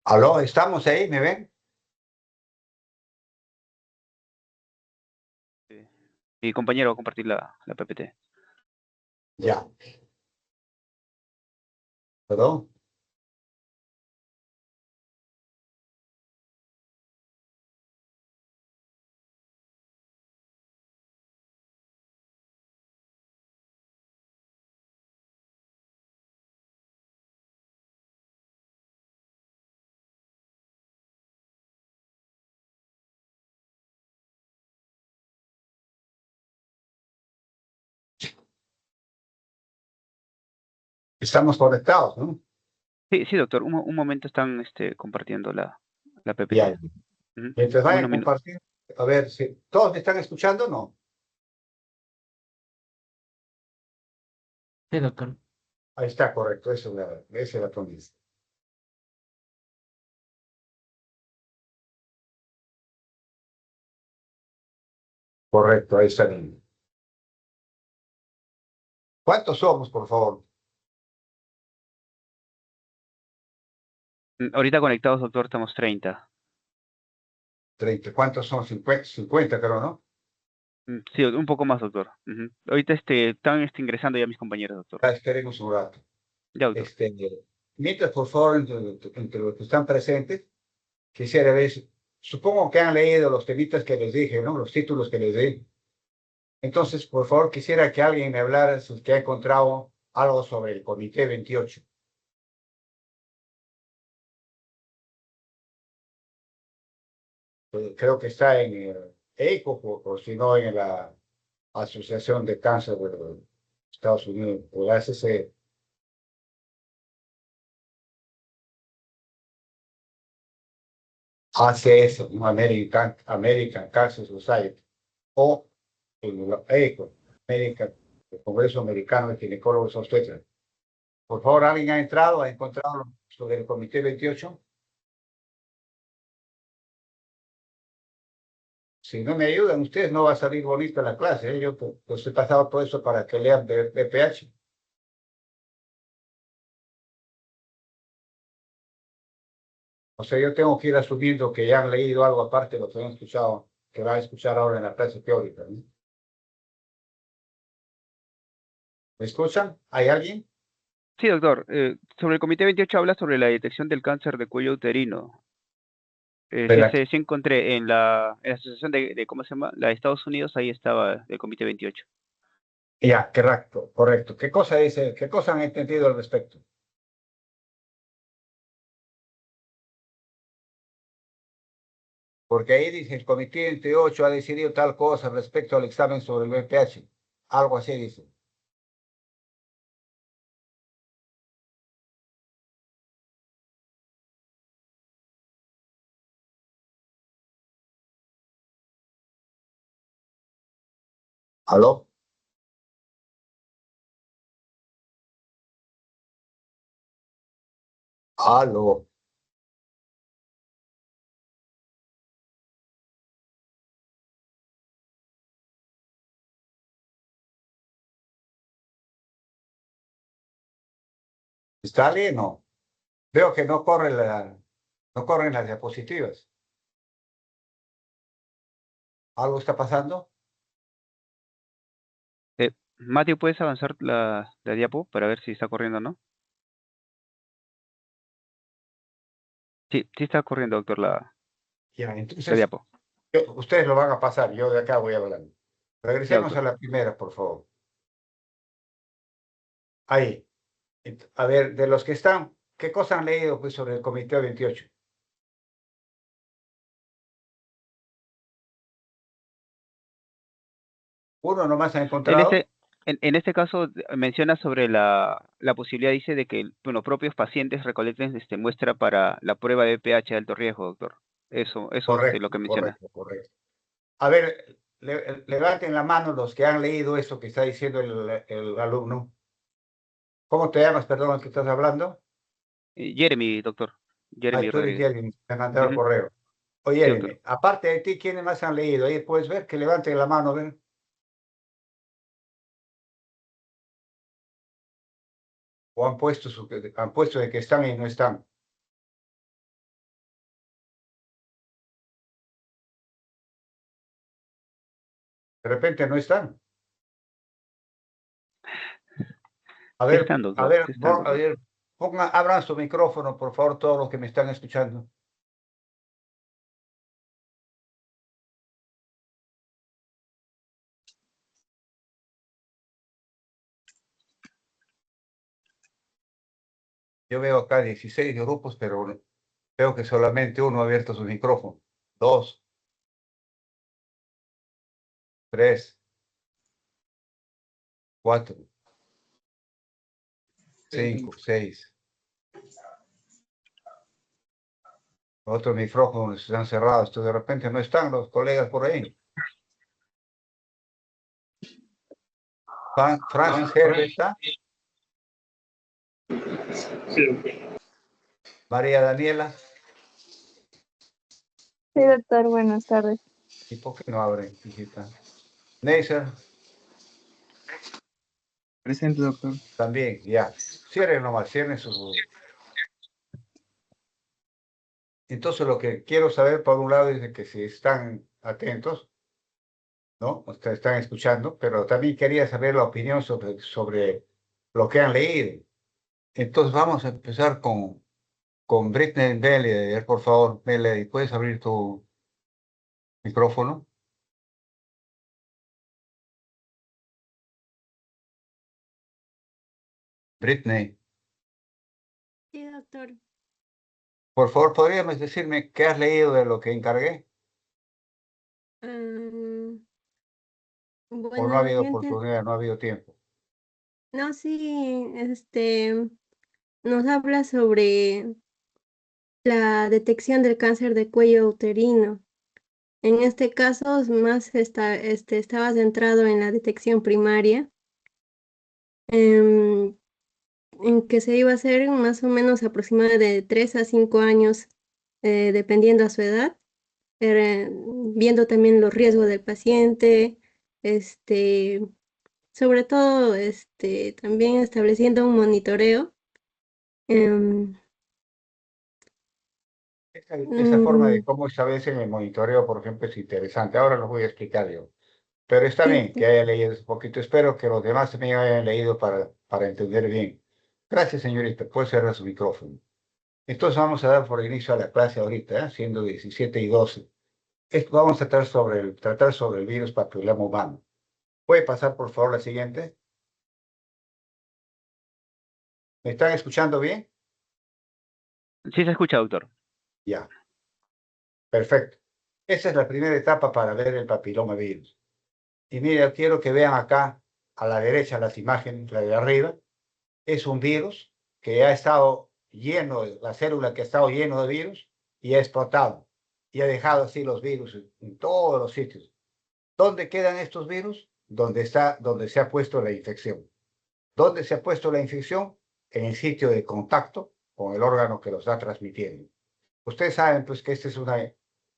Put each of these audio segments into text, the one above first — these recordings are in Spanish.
Aló, ¿estamos ahí? ¿Me ven? Mi compañero va a compartir la PPT. Ya, perdón. Estamos conectados, ¿no? Sí, sí, doctor. Un momento están compartiendo la Ya. PPT. Ujú. Mientras vayan Unos minutos. compartiendo, a ver si todos me están escuchando, ¿no? Sí, doctor. Ahí está, correcto, eso esa es la tonalidad. Correcto, ahí está. ¿Cuántos somos, por favor? Ahorita conectados, doctor, estamos 30. 30. ¿Cuántos son? 50, 50 creo, ¿no? Sí, un poco más, doctor. Ujú. Ahorita están ingresando ya mis compañeros, doctor. Ya esperemos un rato. Ya, doctor. Este, mientras, por favor, entre los que están presentes, quisiera ver, supongo que han leído los temitas que les dije, ¿no? Los títulos que les di. Entonces, por favor, quisiera que alguien me hablara si usted ha encontrado algo sobre el Comité 28. Creo que está en el EICO o si no en la Asociación de Cáncer de los Estados Unidos, o ACC, ACS, ¿no? American Cancer Society, o el EICO, el Congreso Americano de Ginecólogos Obstetras. Por favor, ¿alguien ha entrado, ha encontrado sobre el Comité 28? Si no me ayudan ustedes, no va a salir bonita la clase, ¿eh? Yo pues he pasado todo eso para que lean BPH. O sea, yo tengo que ir asumiendo que ya han leído algo aparte de lo que han escuchado, que van a escuchar ahora en la clase teórica, ¿no? ¿Me escuchan? ¿Hay alguien? Sí, doctor. Sobre el Comité 28 habla sobre la detección del cáncer de cuello uterino. Sí, Espera. sí encontré en la asociación ¿cómo se llama? La de Estados Unidos, ahí estaba el Comité 28. Ya, correcto, correcto. ¿Qué cosa dice? ¿Qué cosa han entendido al respecto? Porque ahí dice, el Comité 28 ha decidido tal cosa respecto al examen sobre el VPH. Algo así dice. ¿Aló? ¿Aló? ¿Está alguien? No. Veo que no corren las diapositivas. ¿Algo está pasando? Matthew, ¿puedes avanzar la diapo para ver si está corriendo o no? Sí, sí está corriendo, doctor, Ya, la entonces, diapo. ustedes lo van a pasar, yo de acá voy hablando. Ya, Regresemos doctor. a la primera, por favor. Ahí. A ver, de los que están, ¿qué cosa han leído pues, sobre el Comité 28? ¿Uno nomás ha En encontrado? este, en este caso menciona sobre la posibilidad, dice, de que bueno, propios pacientes recolecten muestra para la prueba de pH de alto riesgo, doctor. Eso es lo Correcto, que menciona. correcto, correcto. A ver, levanten la mano los que han leído eso que está diciendo el alumno. ¿Cómo te llamas, perdón, al que estás hablando? Jeremy, doctor. Ay, Jeremy tú eres Rodríguez. Jeremy, me han mandado el Ujú. correo. Oye, Sí, doctor. Jeremy, aparte de ti, ¿quiénes más han leído? Ahí puedes ver que levanten la mano, ven. O han puesto de que están y no están. De repente no están. A Sí ver, están, a doctor. ver, Sí están, a doctor. ver, abran su micrófono, por favor, todos los que me están escuchando. Yo veo acá 16 grupos, pero veo que solamente uno ha abierto su micrófono. 2, 3, 4, 5, 6. Otros micrófonos están cerrados. Entonces, de repente no están los colegas por ahí. Francis Herbert está. Sí, doctor. María Daniela. Sí, doctor, buenas tardes. ¿Y por qué no abren, hijita? Neisser, Presente, doctor. también, ya. Cierren nomás, cierren su... Entonces, lo que quiero saber, por un lado, es de que si están atentos, ¿no? Ustedes están escuchando, pero también quería saber la opinión sobre lo que han leído. Entonces, vamos a empezar con Britney Belly. Por favor, Belly, ¿puedes abrir tu micrófono? Britney, Sí, doctor. por favor, ¿podrías decirme qué has leído de lo que encargué? ¿O no ha Bueno, habido yo entiendo. oportunidad, no ha habido tiempo? No, sí, nos habla sobre la detección del cáncer de cuello uterino. En este caso, estaba centrado en la detección primaria, em, en que se iba a hacer más o menos aproximadamente de 3 a 5 años, dependiendo a su edad, eh, viendo también los riesgos del paciente, este, sobre todo, también estableciendo un monitoreo. em, Esa forma de mm, cómo establecen el monitoreo, por ejemplo, es interesante. Ahora lo voy a explicar yo. Pero está sí, bien que haya leído un poquito. Espero que los demás también hayan leído para entender bien. Gracias, señorita. Puede cerrar su micrófono. Entonces vamos a dar por inicio a la clase ahorita, siendo 17:12. Vamos a tratar sobre el virus papiloma humano. ¿Puede pasar, por favor, la siguiente? ¿Me están escuchando bien? Sí se escucha, doctor. Ya, perfecto. Esa es la primera etapa para ver el papilomavirus. Y mira, quiero que vean acá a la derecha las imágenes, la de arriba. Es un virus que ha estado lleno, la célula que ha estado lleno de virus y ha explotado. Y ha dejado así los virus en todos los sitios. ¿Dónde quedan estos virus? Donde se ha puesto la infección. ¿Dónde se ha puesto la infección? En el sitio de contacto con el órgano que los está transmitiendo. Ustedes saben pues que esta es una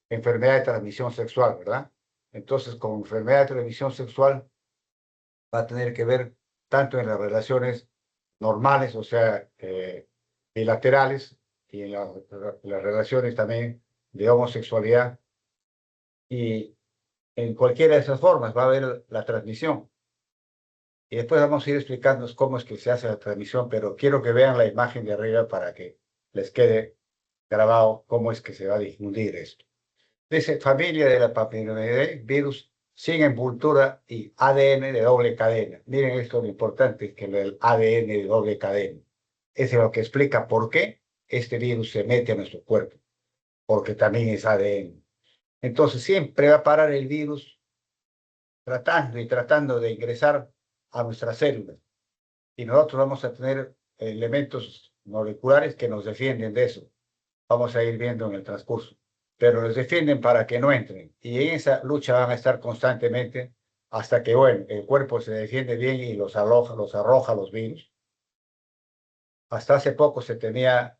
enfermedad de transmisión sexual, ¿verdad? Entonces, con enfermedad de transmisión sexual va a tener que ver tanto en las relaciones normales, o sea, bilaterales, y en las relaciones también de homosexualidad, y en cualquiera de esas formas va a haber la transmisión. Y después vamos a ir explicando cómo es que se hace la transmisión, pero quiero que vean la imagen de arriba para que les quede grabado cómo es que se va a difundir esto. Dice, familia de la papillomavirus, virus sin envoltura y ADN de doble cadena. Miren esto, lo importante es que el ADN de doble cadena. Eso es lo que explica por qué este virus se mete a nuestro cuerpo, porque también es ADN. Entonces siempre va a parar el virus tratando de ingresar a nuestras células. Y nosotros vamos a tener elementos moleculares que nos defienden de eso. Vamos a ir viendo en el transcurso, pero los defienden para que no entren. Y en esa lucha van a estar constantemente hasta que, bueno, el cuerpo se defiende bien y los arroja los virus. Hasta hace poco se tenía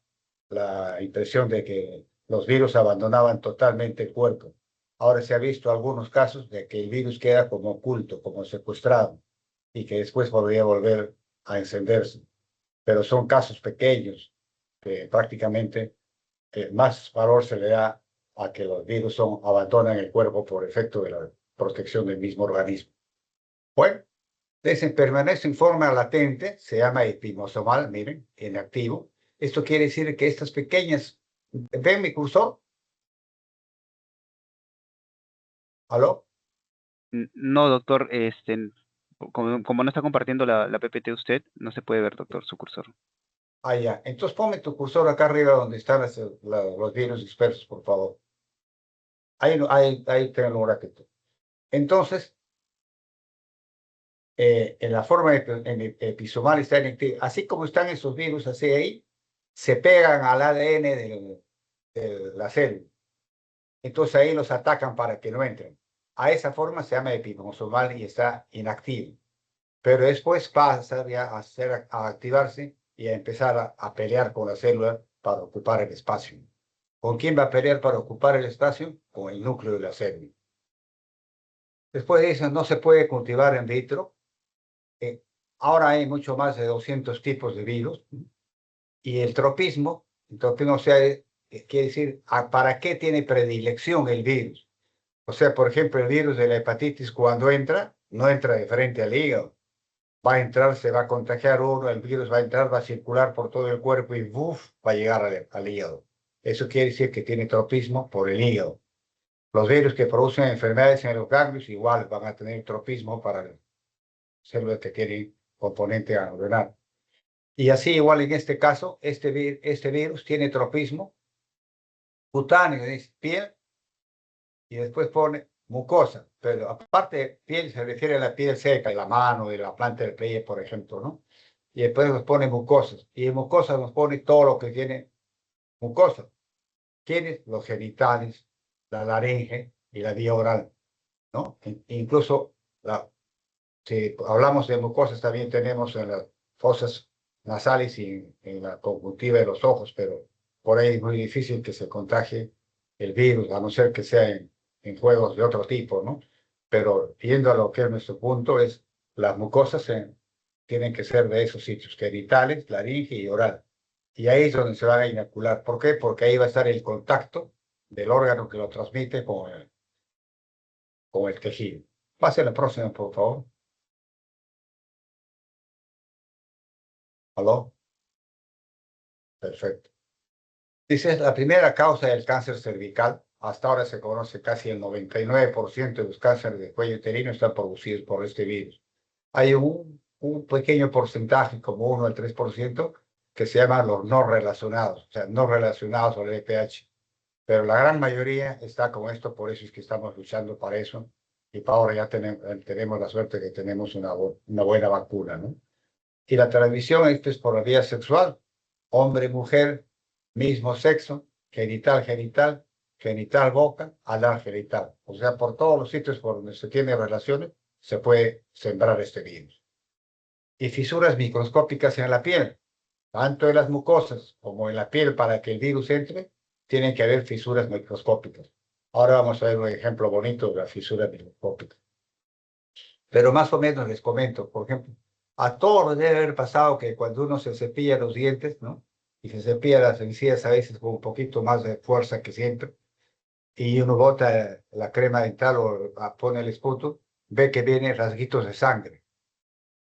la impresión de que los virus abandonaban totalmente el cuerpo. Ahora se ha visto algunos casos de que el virus queda como oculto, como secuestrado, y que después podría volver a encenderse. Pero son casos pequeños que prácticamente más valor se le da a que los virus abandonan el cuerpo por efecto protección del mismo organismo. Bueno, permanece en forma latente, se llama episomal, miren, inactivo. Esto quiere decir que estas pequeñas, ¿ven mi cursor? ¿Aló? No, doctor, como no está compartiendo la PPT usted, no se puede ver, doctor, su cursor. Ah, ya. Entonces ponme tu cursor acá arriba donde están los virus dispersos, por favor. Ahí tengo un ratito. Entonces, en la forma episomal está inactiva. Así como están esos virus, así ahí, se pegan al ADN de la célula. Entonces ahí los atacan para que no entren. A esa forma se llama episomal y está inactivo. Pero después pasa ya a activarse y a empezar a pelear con la célula para ocupar el espacio. ¿Con quién va a pelear para ocupar el espacio? Con el núcleo de la célula. Después de eso no se puede cultivar en vitro. Ahora hay mucho más de 200 tipos de virus. Y el tropismo, o sea, quiere decir, ¿para qué tiene predilección el virus? O sea, por ejemplo, el virus de la hepatitis cuando entra, no entra de frente al hígado. Va a entrar, se va a contagiar uno, el virus va a entrar, va a circular por todo el cuerpo y ¡buf! Va a llegar al hígado. Eso quiere decir que tiene tropismo por el hígado. Los virus que producen enfermedades en los ganglios igual van a tener tropismo para células que tienen componente ganglionar. Y así igual en este caso, este virus tiene tropismo cutáneo, es piel, y después pone mucosa. Pero aparte de piel se refiere a la piel seca, de la mano, de la planta del pie, por ejemplo, ¿no? Y después nos pone mucosas. Y en mucosas nos pone todo lo que tiene mucosa. Tiene los genitales, la laringe y la vía oral, ¿no? Incluso si hablamos de mucosas también tenemos en las fosas nasales y en la conjuntiva de los ojos, pero por ahí es muy difícil que se contagie el virus, a no ser que sea en juegos de otro tipo, ¿no? Pero yendo a lo que es nuestro punto, es las mucosas tienen que ser de esos sitios, genitales, laringe y oral. Y ahí es donde se van a inocular. ¿Por qué? Porque ahí va a estar el contacto del órgano que lo transmite con el tejido. Pase a la próxima, por favor. ¿Aló? Perfecto. Dice, es la primera causa del cáncer cervical. Hasta ahora se conoce casi el 99% de los cánceres de cuello uterino están producidos por este virus. Hay un pequeño porcentaje, como 1 al 3%, que se llaman los no relacionados, o sea, no relacionados al VPH. Pero la gran mayoría está con esto, por eso es que estamos luchando para eso. Y para ahora ya tenemos la suerte que tenemos una buena vacuna, ¿no? Y la transmisión esto es por la vía sexual, hombre, mujer, mismo sexo, genital, genital, genital, boca, anal, genital. O sea, por todos los sitios por donde se tiene relaciones, se puede sembrar este virus. Y fisuras microscópicas en la piel, tanto en las mucosas como en la piel para que el virus entre, tienen que haber fisuras microscópicas. Ahora vamos a ver un ejemplo bonito de la fisura microscópica. Pero más o menos les comento, por ejemplo, a todos les debe haber pasado que cuando uno se cepilla los dientes, ¿no? Y se cepilla las encías a veces con un poquito más de fuerza que siempre, y uno bota la crema dental o pone el esputo, ve que vienen rasguitos de sangre,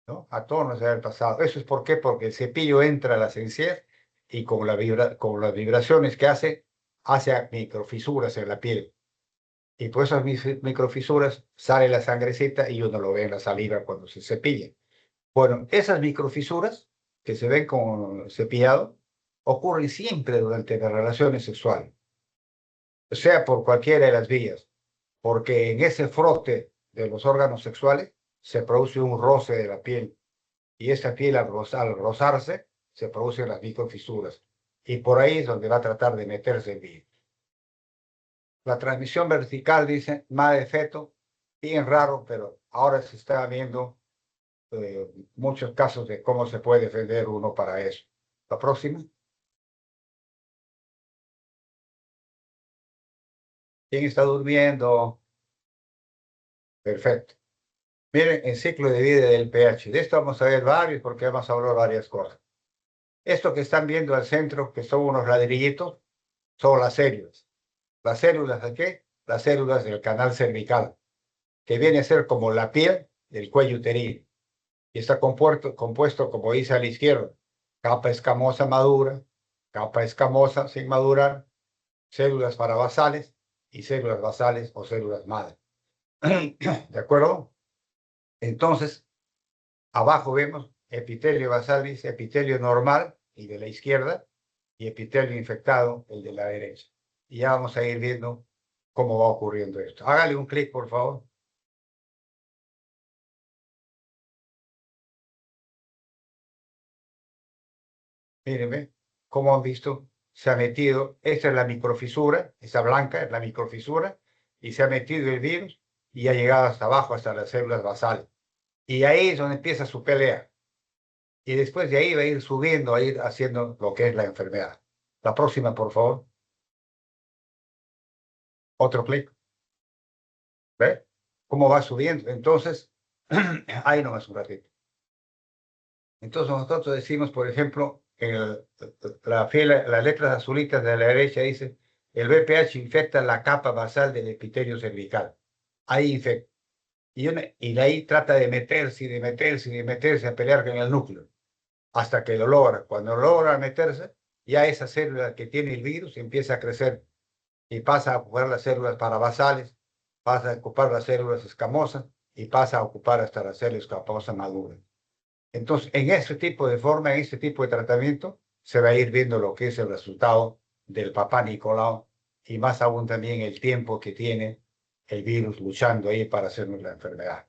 ¿no? A todos nos debe haber pasado. ¿Eso es por qué? Porque el cepillo entra a las encías y con con las vibraciones que hace microfisuras en la piel. Y por esas microfisuras sale la sangrecita y uno lo ve en la saliva cuando se cepilla. Bueno, esas microfisuras que se ven con cepillado ocurren siempre durante las relaciones sexuales, sea por cualquiera de las vías, porque en ese frote de los órganos sexuales se produce un roce de la piel y esa piel al rozarse se producen las microfisuras y por ahí es donde va a tratar de meterse el virus. La transmisión vertical, dice, madre feto, bien raro, pero ahora se está viendo muchos casos de cómo se puede defender uno para eso. La próxima. ¿Quién está durmiendo? Perfecto. Miren, el ciclo de vida del pH. De esto vamos a ver varios porque vamos a hablar varias cosas. Esto que están viendo al centro, que son unos ladrillitos, son las células. ¿Las células de qué? Las células del canal cervical. que viene a ser como la piel del cuello uterino. Y está compuesto, como dice a la izquierda, capa escamosa madura, capa escamosa sin madurar, células parabasales y células basales o células madre. ¿De acuerdo? Entonces, abajo vemos epitelio basalis, epitelio normal, el de la izquierda, y epitelio infectado, el de la derecha. Y ya vamos a ir viendo cómo va ocurriendo esto. Hágale un clic, por favor. Mírenme, como han visto, se ha metido, esta es la microfisura, esa blanca es la microfisura, y se ha metido el virus y ha llegado hasta abajo, hasta las células basales. Y ahí es donde empieza su pelea. Y después de ahí va a ir subiendo, a ir haciendo lo que es la enfermedad. La próxima, por favor. Otro clic. ¿Ve? ¿Cómo va subiendo? Entonces, ahí nomás un ratito. Entonces nosotros decimos, por ejemplo, las letras azulitas de la derecha dice, el VPH infecta la capa basal del epitelio cervical. Ahí infecta. Y de ahí trata de meterse y de meterse y de meterse a pelear con el núcleo, hasta que lo logra. Cuando logra meterse, ya esa célula que tiene el virus empieza a crecer y pasa a ocupar las células parabasales, pasa a ocupar las células escamosas y pasa a ocupar hasta las células escamosas maduras. Entonces, en este tipo de forma, en este tipo de tratamiento, se va a ir viendo lo que es el resultado del papá Nicolau y más aún también el tiempo que tiene el virus luchando ahí para hacernos la enfermedad.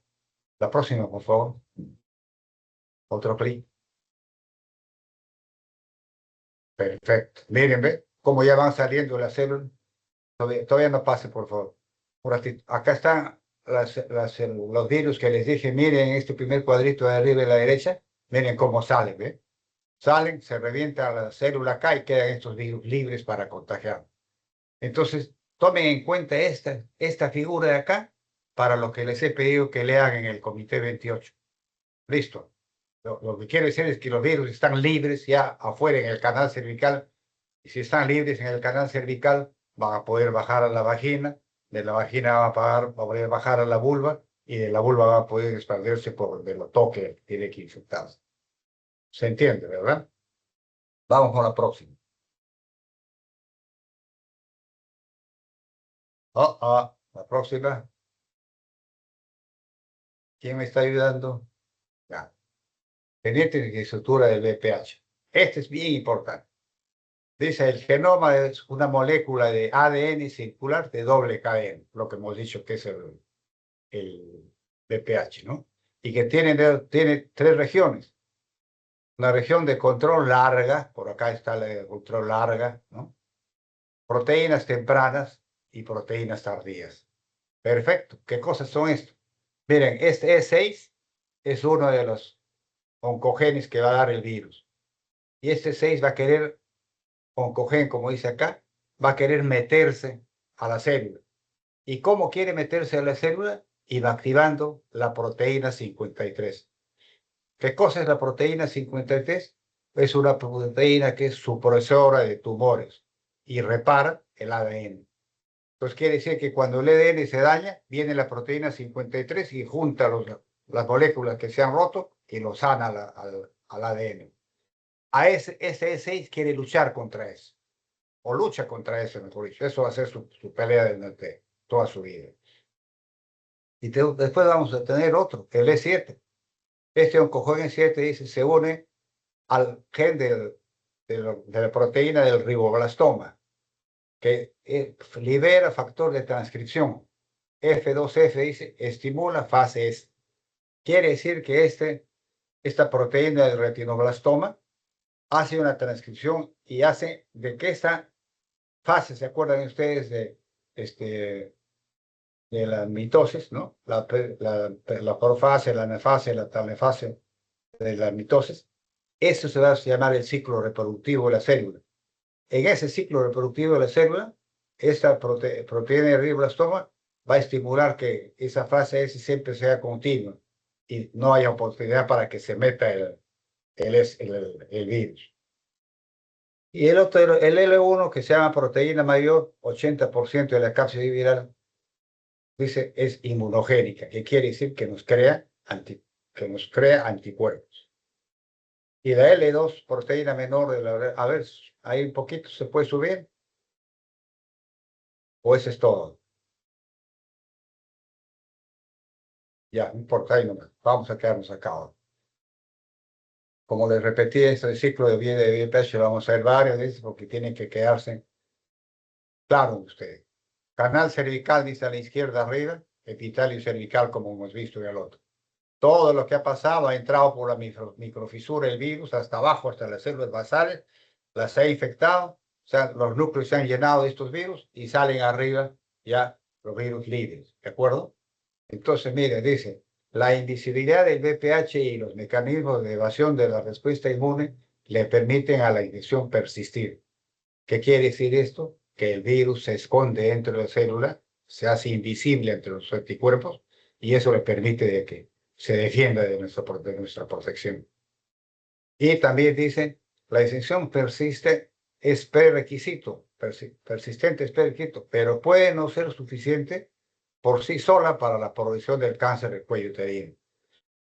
La próxima, por favor. Otro clic. Perfecto. Miren, ve cómo ya van saliendo las células. Todavía no pase, por favor. Un ratito. Acá están los virus que les dije. Miren este primer cuadrito de arriba a la derecha. Miren cómo salen, ¿ve? Salen, se revienta la célula acá y quedan estos virus libres para contagiar. Entonces, tomen en cuenta esta figura de acá para lo que les he pedido que lean en el Comité 28. Listo. Lo que quiero decir es que los virus están libres ya afuera en el canal cervical. Y si están libres en el canal cervical, van a poder bajar a la vagina. De la vagina va a poder bajar a la vulva. Y de la vulva va a poder expandirse por donde lo toque, tiene que infectarse. ¿Se entiende, verdad? Vamos con la próxima. La próxima. ¿Quién me está ayudando? Ya. Pendiente de estructura del VPH. Este es bien importante. Dice, el genoma es una molécula de ADN circular de doble cadena, lo que hemos dicho que es el VPH, ¿no? Y que tiene tres regiones. Una región de control larga, por acá está la de control larga, ¿no? Proteínas tempranas y proteínas tardías. Perfecto. ¿Qué cosas son esto? Miren, este E6 es uno de los oncogenes que va a dar el virus. Y este 6 va a querer, oncogen, como dice acá, va a querer meterse a la célula. ¿Y cómo quiere meterse a la célula? Y va activando la proteína 53. ¿Qué cosa es la proteína 53? Es una proteína que es supresora de tumores y repara el ADN. Entonces quiere decir que cuando el ADN se daña, viene la proteína 53 y junta las moléculas que se han roto y lo sana al ADN. A ese E6 quiere luchar contra eso, o lucha contra eso, mejor dicho. Eso va a ser su pelea durante toda su vida. Y después vamos a tener otro, el E7. Este oncogen 7 dice, se une al gen de la proteína del riboblastoma, que libera factor de transcripción. F2F dice, estimula fase S. Quiere decir que esta proteína del retinoblastoma hace una transcripción y hace de que esta fase, ¿se acuerdan ustedes de la mitosis, ¿no? La profase, la anafase, la talnefase de la mitosis? Eso se va a llamar el ciclo reproductivo de la célula. En ese ciclo reproductivo de la célula, esta proteína de ribostoma va a estimular que esa fase S siempre sea continua y no haya oportunidad para que se meta el virus. Y el otro, el L1, que se llama proteína mayor, 80% de la cápside viral, dice, es inmunogénica, que quiere decir que nos crea, anticuerpos. Y la L2, proteína menor de la... A ver, ahí un poquito se puede subir. ¿O eso es todo? Ya, no importa, ahí nomás. Vamos a quedarnos acá. Como les repetí, este ciclo de vida de VPH vamos a ver varios de estos porque tienen que quedarse claro ustedes. Canal cervical dice a la izquierda arriba, epitelio cervical como hemos visto en el otro. Todo lo que ha pasado ha entrado por la microfisura del virus hasta abajo, hasta las células basales, las ha infectado, o sea, los núcleos se han llenado de estos virus y salen arriba ya los virus libres, ¿de acuerdo? Entonces, mire, dice, la invisibilidad del VPH y los mecanismos de evasión de la respuesta inmune le permiten a la infección persistir. ¿Qué quiere decir esto? Que el virus se esconde dentro de la célula, se hace invisible entre los anticuerpos y eso le permite de que se defienda de nuestra protección. Y también dice, la infección persiste, es prerequisito, persistente es prerequisito, pero puede no ser suficiente por sí sola para la progresión del cáncer del cuello uterino.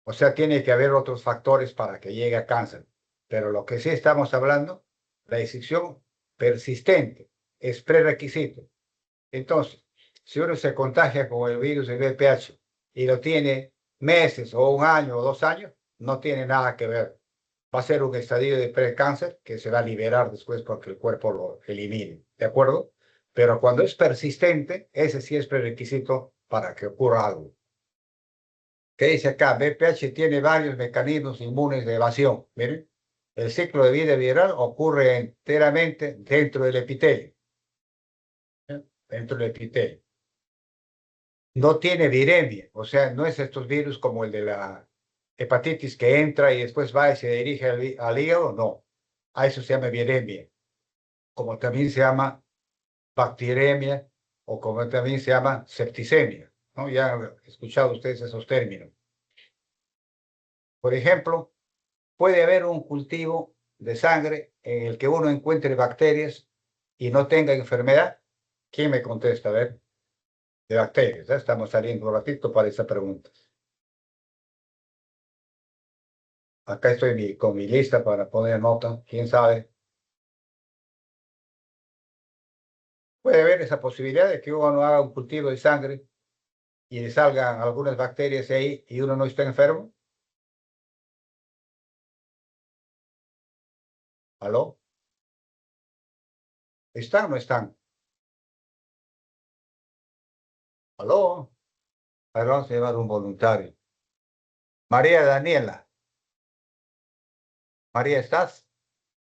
O sea, tiene que haber otros factores para que llegue a cáncer. Pero lo que sí estamos hablando, la infección persistente es prerequisito. Entonces, si uno se contagia con el virus del VPH y lo tiene meses o un año o 2 años, no tiene nada que ver. Va a ser un estadio de precáncer que se va a liberar después porque el cuerpo lo elimine. ¿De acuerdo? Pero cuando es persistente, ese sí es prerequisito para que ocurra algo. ¿Qué dice acá? VPH tiene varios mecanismos inmunes de evasión. Miren, el ciclo de vida viral ocurre enteramente dentro del epitelio. Dentro del epitelio. No tiene viremia, o sea, no es estos virus como el de la hepatitis que entra y después va y se dirige al hígado, no. A eso se llama viremia, como también se llama bacteremia o como también se llama septicemia, ¿no? Ya han escuchado ustedes esos términos. Por ejemplo, puede haber un cultivo de sangre en el que uno encuentre bacterias y no tenga enfermedad. ¿Quién me contesta? A ver, de bacterias. ¿Ya? Estamos saliendo un ratito para esa pregunta. Acá estoy con mi lista para poner nota. ¿Quién sabe? Puede haber esa posibilidad de que uno haga un cultivo de sangre y le salgan algunas bacterias ahí y uno no está enfermo. ¿Aló? ¿Están o no están? ¿Aló? A ver, vamos a llevar un voluntario. María Daniela. María, ¿estás?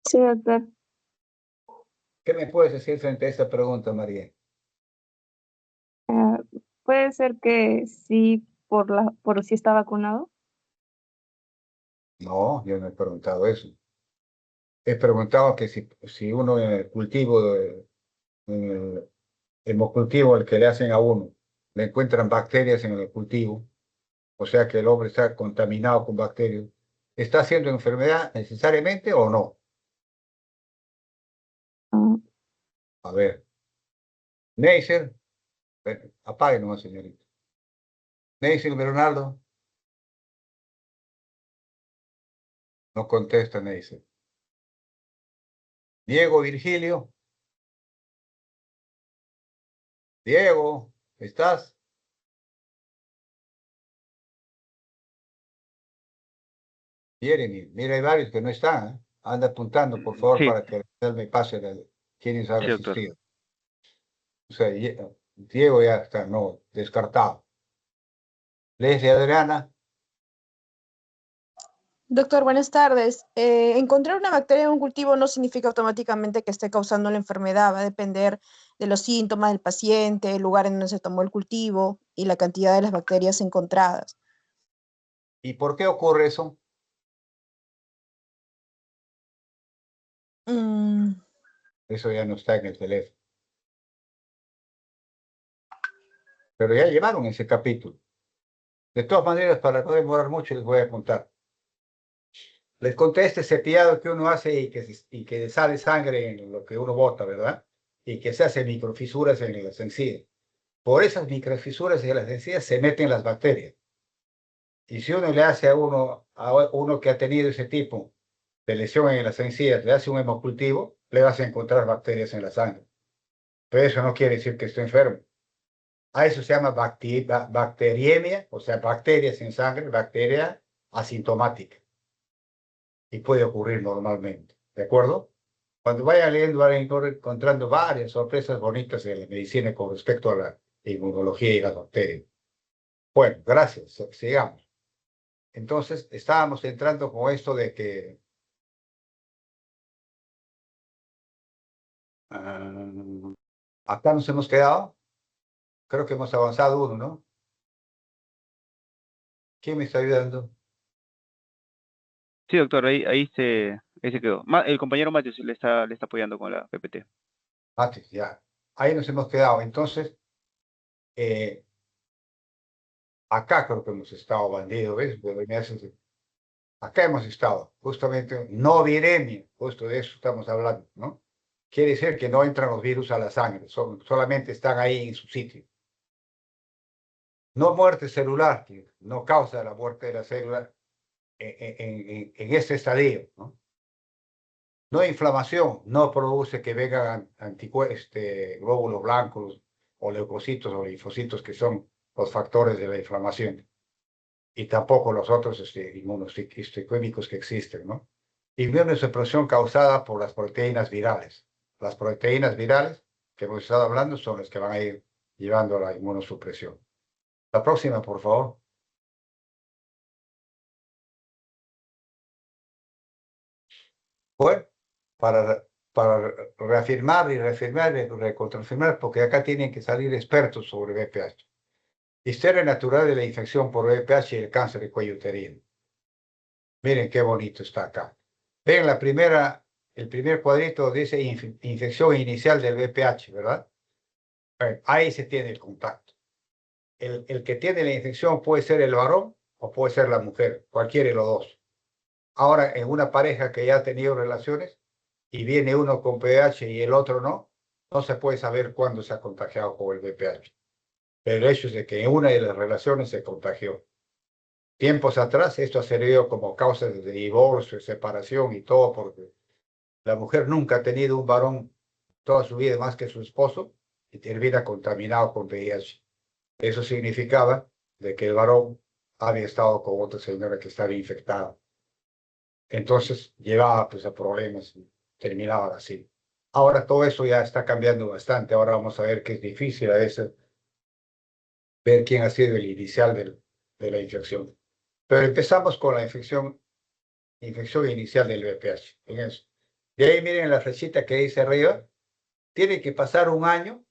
Sí, doctor. ¿Qué me puedes decir frente a esta pregunta, María? Ah, puede ser que sí por si está vacunado. No, yo no he preguntado eso. He preguntado que si uno en el cultivo, en el hemocultivo, el que le hacen a uno, le encuentran bacterias en el cultivo, o sea que el hombre está contaminado con bacterias, ¿está haciendo enfermedad necesariamente o no? Ah, A ver, Neisser, apague nomás, señorita. Neisser Bernardo, no contesta Neisser. Diego Virgilio, Diego, ¿estás? Jeremy, mira, hay varios que no están, ¿eh? Anda apuntando, por favor, Sí, para que él me pase quienes han sí, doctor. asistido. O sea, Diego ya está, no, descartado. Leslie Adriana, Doctor, buenas tardes. Encontrar una bacteria en un cultivo no significa automáticamente que esté causando la enfermedad. Va a depender de los síntomas del paciente, el lugar en donde se tomó el cultivo y la cantidad de las bacterias encontradas. ¿y por qué ocurre eso? Mm, Eso ya no está en el teléfono. Pero ya llevaron ese capítulo. De todas maneras, para no demorar mucho, les voy a contar. Les conté este cepillado que uno hace y que sale sangre en lo que uno bota, ¿verdad? Y que se hace microfisuras en las encías. por esas microfisuras de las encías se meten las bacterias. Y si uno le hace a uno que ha tenido ese tipo de lesión en las encías, le hace un hemocultivo, le vas a encontrar bacterias en la sangre. Pero eso no quiere decir que esté enfermo. A eso se llama bacteriemia, o sea, bacterias en sangre, bacteria asintomática. Y puede ocurrir normalmente, ¿de acuerdo? Cuando vayan leyendo, van a ir encontrando varias sorpresas bonitas de la medicina con respecto a la inmunología y las bacterias. Bueno, gracias. Sigamos. Entonces, estábamos entrando con esto de que acá nos hemos quedado. Creo que hemos avanzado uno, ¿no? ¿Quién me está ayudando? Sí, doctor, ahí se quedó. El compañero Matius le está apoyando con la PPT. Antes, ya. Ahí nos hemos quedado. Entonces, acá creo que hemos estado, bandido, ¿ves? Acá hemos estado, justamente, no viremia, justo de eso estamos hablando, ¿no? Quiere decir que no entran los virus a la sangre, solamente están ahí en su sitio. No muerte celular, que no causa la muerte de la célula en este estadio, ¿no? No inflamación, no produce que vengan glóbulos blancos o leucocitos o linfocitos que son los factores de la inflamación. Y tampoco los otros inmunohistoquímicos que existen, ¿no? Inmunosupresión causada por las proteínas virales. Las proteínas virales que hemos estado hablando son las que van a ir llevando a la inmunosupresión. La próxima, por favor. Bueno, para reafirmar y reafirmar y reconfirmar, porque acá tienen que salir expertos sobre VPH. Historia natural de la infección por VPH y el cáncer de cuello uterino. Miren qué bonito está acá. Ven el primer cuadrito dice infección inicial del VPH, ¿verdad? Bueno, ahí se tiene el contacto. El que tiene la infección puede ser el varón o puede ser la mujer, cualquiera de los dos. Ahora, en una pareja que ya ha tenido relaciones y viene uno con VPH y el otro no, no se puede saber cuándo se ha contagiado con el VPH. Pero el hecho es de que en una de las relaciones se contagió. Tiempos atrás esto ha servido como causa de divorcio, separación y todo, porque la mujer nunca ha tenido un varón toda su vida más que su esposo y termina contaminado con VIH. Eso significaba de que el varón había estado con otra señora que estaba infectada. Entonces llevaba pues a problemas y terminaba así. Ahora todo eso ya está cambiando bastante. Ahora vamos a ver que es difícil a veces ver quién ha sido el inicial de la infección. Pero empezamos con la infección inicial del VPH. En eso. De ahí miren la flechita que dice arriba. Tiene que pasar un año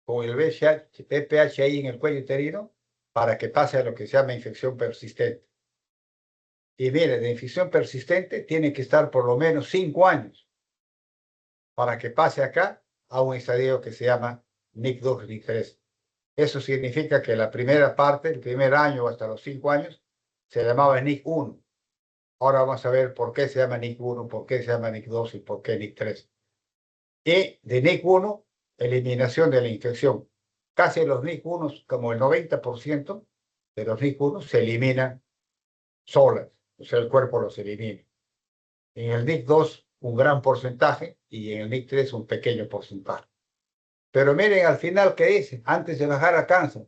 con el VPH ahí en el cuello uterino para que pase a lo que se llama infección persistente. Y mire, de infección persistente tiene que estar por lo menos 5 años para que pase acá a un estadio que se llama NIC2, NIC3. Eso significa que la primera parte, el primer año hasta los 5 años, se llamaba NIC1. Ahora vamos a ver por qué se llama NIC1, por qué se llama NIC2 y por qué NIC3. Y de NIC1, eliminación de la infección. Casi los NIC1, como el 90% de los NIC1 se eliminan solas, o sea, el cuerpo los elimina. En el NIC2, un gran porcentaje, y en el NIC3, un pequeño porcentaje. Pero miren al final que dice, antes de bajar a cáncer,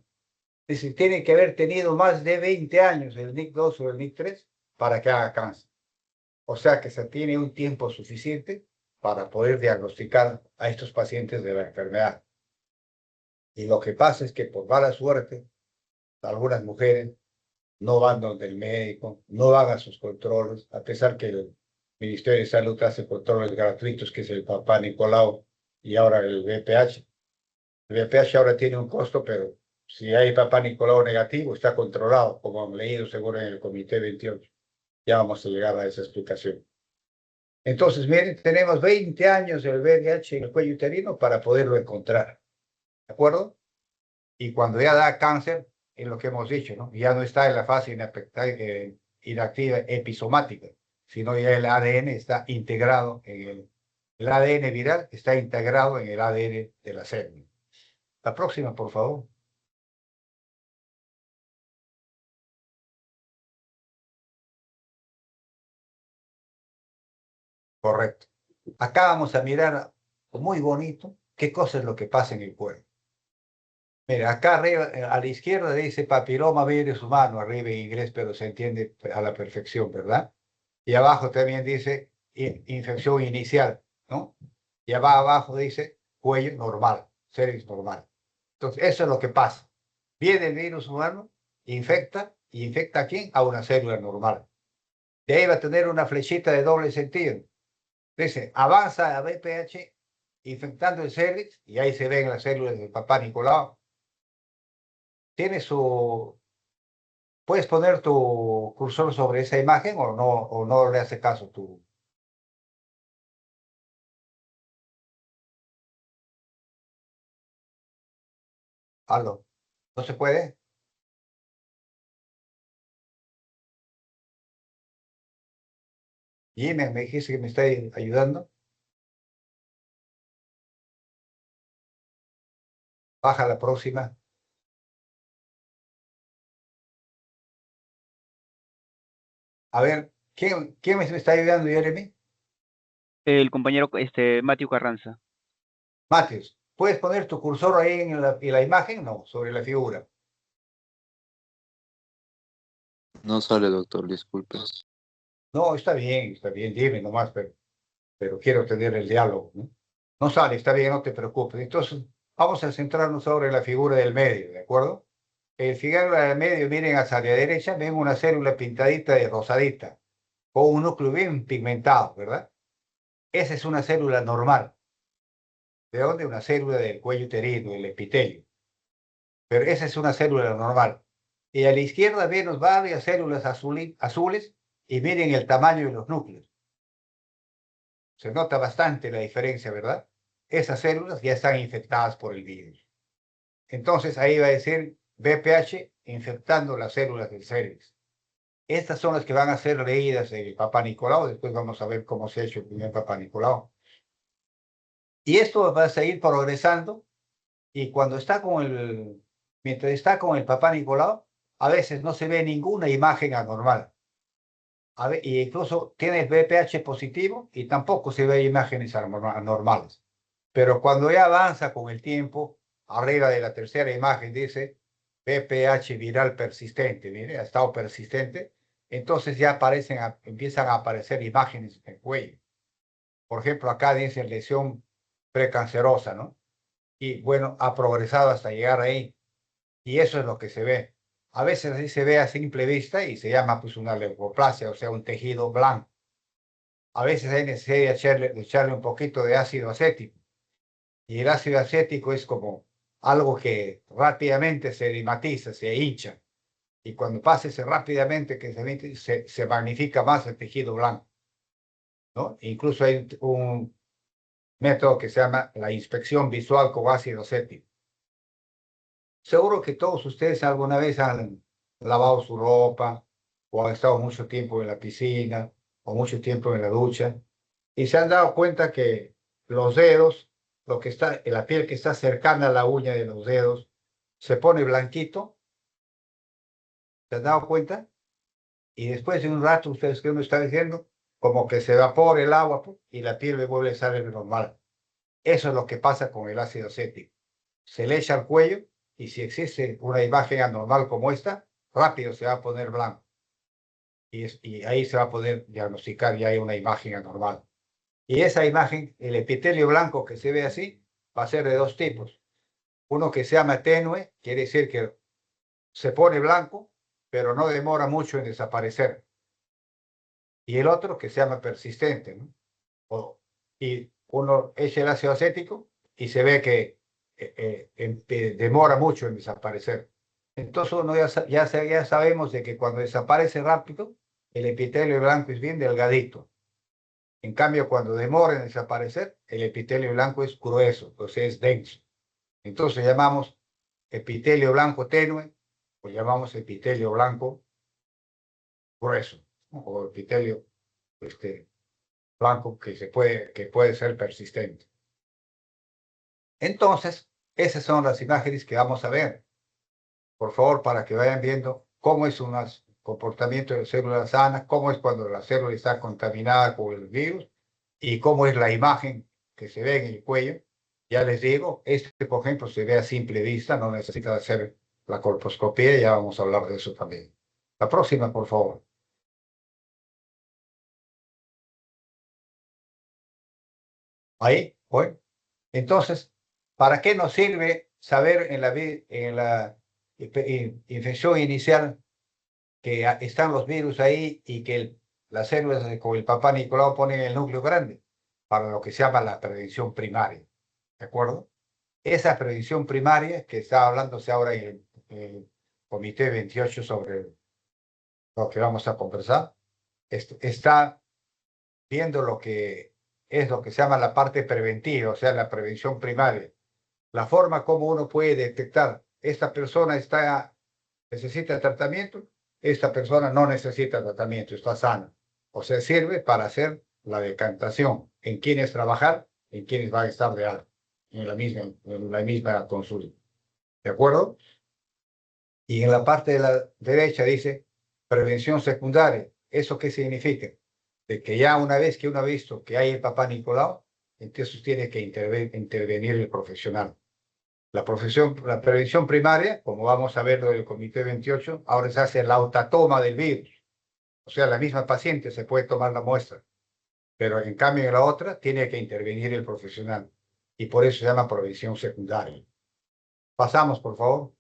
dice, tiene que haber tenido más de 20 años el NIC2 o el NIC3 para que haga cáncer. O sea que se tiene un tiempo suficiente para poder diagnosticar a estos pacientes de la enfermedad. Y lo que pasa es que por mala suerte, algunas mujeres no van donde el médico, no van a sus controles, a pesar que el Ministerio de Salud hace controles gratuitos, que es el Papá Nicolau y ahora el VPH. El VPH ahora tiene un costo, pero si hay Papá Nicolau negativo, está controlado, como han leído seguro en el Comité 28. Ya vamos a llegar a esa explicación. Entonces, miren, tenemos 20 años del VIH en el cuello uterino para poderlo encontrar. ¿De acuerdo? Y cuando ya da cáncer, es lo que hemos dicho, ¿no? Ya no está en la fase inactiva episomática, sino ya el ADN está integrado en el ADN viral está integrado en el ADN de la célula. La próxima, por favor. Correcto. Acá vamos a mirar muy bonito qué cosa es lo que pasa en el cuerpo. Mira, acá arriba, a la izquierda dice papiloma virus humano, arriba en inglés, pero se entiende a la perfección, ¿verdad? Y abajo también dice infección inicial, ¿no? Y abajo dice cuello normal, cervix normal. Entonces, eso es lo que pasa. Viene el virus humano, infecta, y infecta a quién? A una célula normal. De ahí va a tener una flechita de doble sentido. Dice, avanza a VPH infectando el cervix, y ahí se ven las células del papá Nicolau. Tiene su... ¿Puedes poner tu cursor sobre esa imagen o no le hace caso tú? Aldo, ¿no se puede? Jimmy, me dijiste que me está ayudando. Baja la próxima. A ver, ¿quién me está ayudando, Jeremy? El compañero Matthew Carranza. Matius, ¿puedes poner tu cursor ahí en la imagen? No, sobre la figura. No sale, doctor, disculpe. No, está bien, dime nomás, pero quiero tener el diálogo, ¿no? No sale, está bien, no te preocupes. Entonces, vamos a centrarnos sobre la figura del medio, ¿de acuerdo? El figura del medio, miren hacia la derecha, ven una célula pintadita de rosadita, con un núcleo bien pigmentado, ¿verdad? Esa es una célula normal. ¿De dónde? Una célula del cuello uterino, el epitelio. Pero esa es una célula normal. Y a la izquierda vemos varias células azules y miren el tamaño de los núcleos. Se nota bastante la diferencia, ¿verdad? Esas células ya están infectadas por el virus. Entonces ahí va a decir VPH infectando las células del cervix. Estas son las que van a ser leídas en el Papá Nicolau. Después vamos a ver cómo se ha hecho el primer Papá Nicolau. Y esto va a seguir progresando. Y cuando está mientras está con el Papá Nicolau, a veces no se ve ninguna imagen anormal. Y incluso tiene el VPH positivo y tampoco se ve imágenes anormales. Pero cuando ya avanza con el tiempo, arriba de la tercera imagen dice VPH viral persistente, mire, ha estado persistente, entonces ya empiezan a aparecer imágenes en el cuello. Por ejemplo, acá dice lesión precancerosa, ¿no? Y bueno, ha progresado hasta llegar ahí. Y eso es lo que se ve. A veces así se ve a simple vista y se llama pues una leucoplasia, o sea, un tejido blanco. A veces hay necesidad de echarle un poquito de ácido acético. Y el ácido acético es como algo que rápidamente se edematiza, se hincha. Y cuando pasa ese rápidamente que se magnifica más el tejido blanco, ¿no? Incluso hay un método que se llama la inspección visual con ácido acético. Seguro que todos ustedes alguna vez han lavado su ropa o han estado mucho tiempo en la piscina o mucho tiempo en la ducha y se han dado cuenta que los dedos, la piel que está cercana a la uña de los dedos, se pone blanquito. ¿Se han dado cuenta? Y después de un rato, ustedes que uno está diciendo, como que se evapora el agua y la piel vuelve a salir normal. Eso es lo que pasa con el ácido acético. Se le echa al cuello y si existe una imagen anormal como esta, rápido se va a poner blanco. Y ahí se va a poder diagnosticar ya hay una imagen anormal. Y esa imagen, el epitelio blanco que se ve así, va a ser de dos tipos. Uno que se llama tenue, quiere decir que se pone blanco, pero no demora mucho en desaparecer. Y el otro que se llama persistente, ¿no? Y uno echa el ácido acético y se ve que demora mucho en desaparecer. Entonces uno ya sabemos de que cuando desaparece rápido, el epitelio blanco es bien delgadito. En cambio, cuando demora en desaparecer, el epitelio blanco es grueso, o sea, es denso. Entonces llamamos epitelio blanco tenue, o llamamos epitelio blanco grueso, ¿no? O epitelio blanco que puede ser persistente. Entonces, Esas son las imágenes que vamos a ver. Por favor, para que vayan viendo cómo es un comportamiento de células sanas, cómo es cuando la célula está contaminada con el virus y cómo es la imagen que se ve en el cuello. Ya les digo, por ejemplo, se ve a simple vista, no necesita hacer la colposcopía, ya vamos a hablar de eso también. La próxima, por favor. Ahí, bueno. Entonces, ¿para qué nos sirve saber en la infección inicial que están los virus ahí y que las células con el papá Nicolau ponen el núcleo grande? Para lo que se llama la prevención primaria. ¿De acuerdo? Esa prevención primaria que está hablándose ahora en el Comité 28 sobre lo que vamos a conversar, está viendo lo que es lo que se llama la parte preventiva, o sea, la prevención primaria. La forma como uno puede detectar, esta persona necesita tratamiento, esta persona no necesita tratamiento, está sana. O sea, sirve para hacer la decantación en quiénes trabajar, en quiénes van a estar de alta, en la misma consulta. ¿De acuerdo? Y en la parte de la derecha dice prevención secundaria. ¿Eso qué significa? De que ya una vez que uno ha visto que hay el papá Nicolau, entonces tiene que intervenir el profesional. La prevención primaria, como vamos a ver del Comité 28, ahora se hace la autatoma del virus. O sea, la misma paciente se puede tomar la muestra, pero en cambio en la otra tiene que intervenir el profesional. Y por eso se llama prevención secundaria. Pasamos, por favor.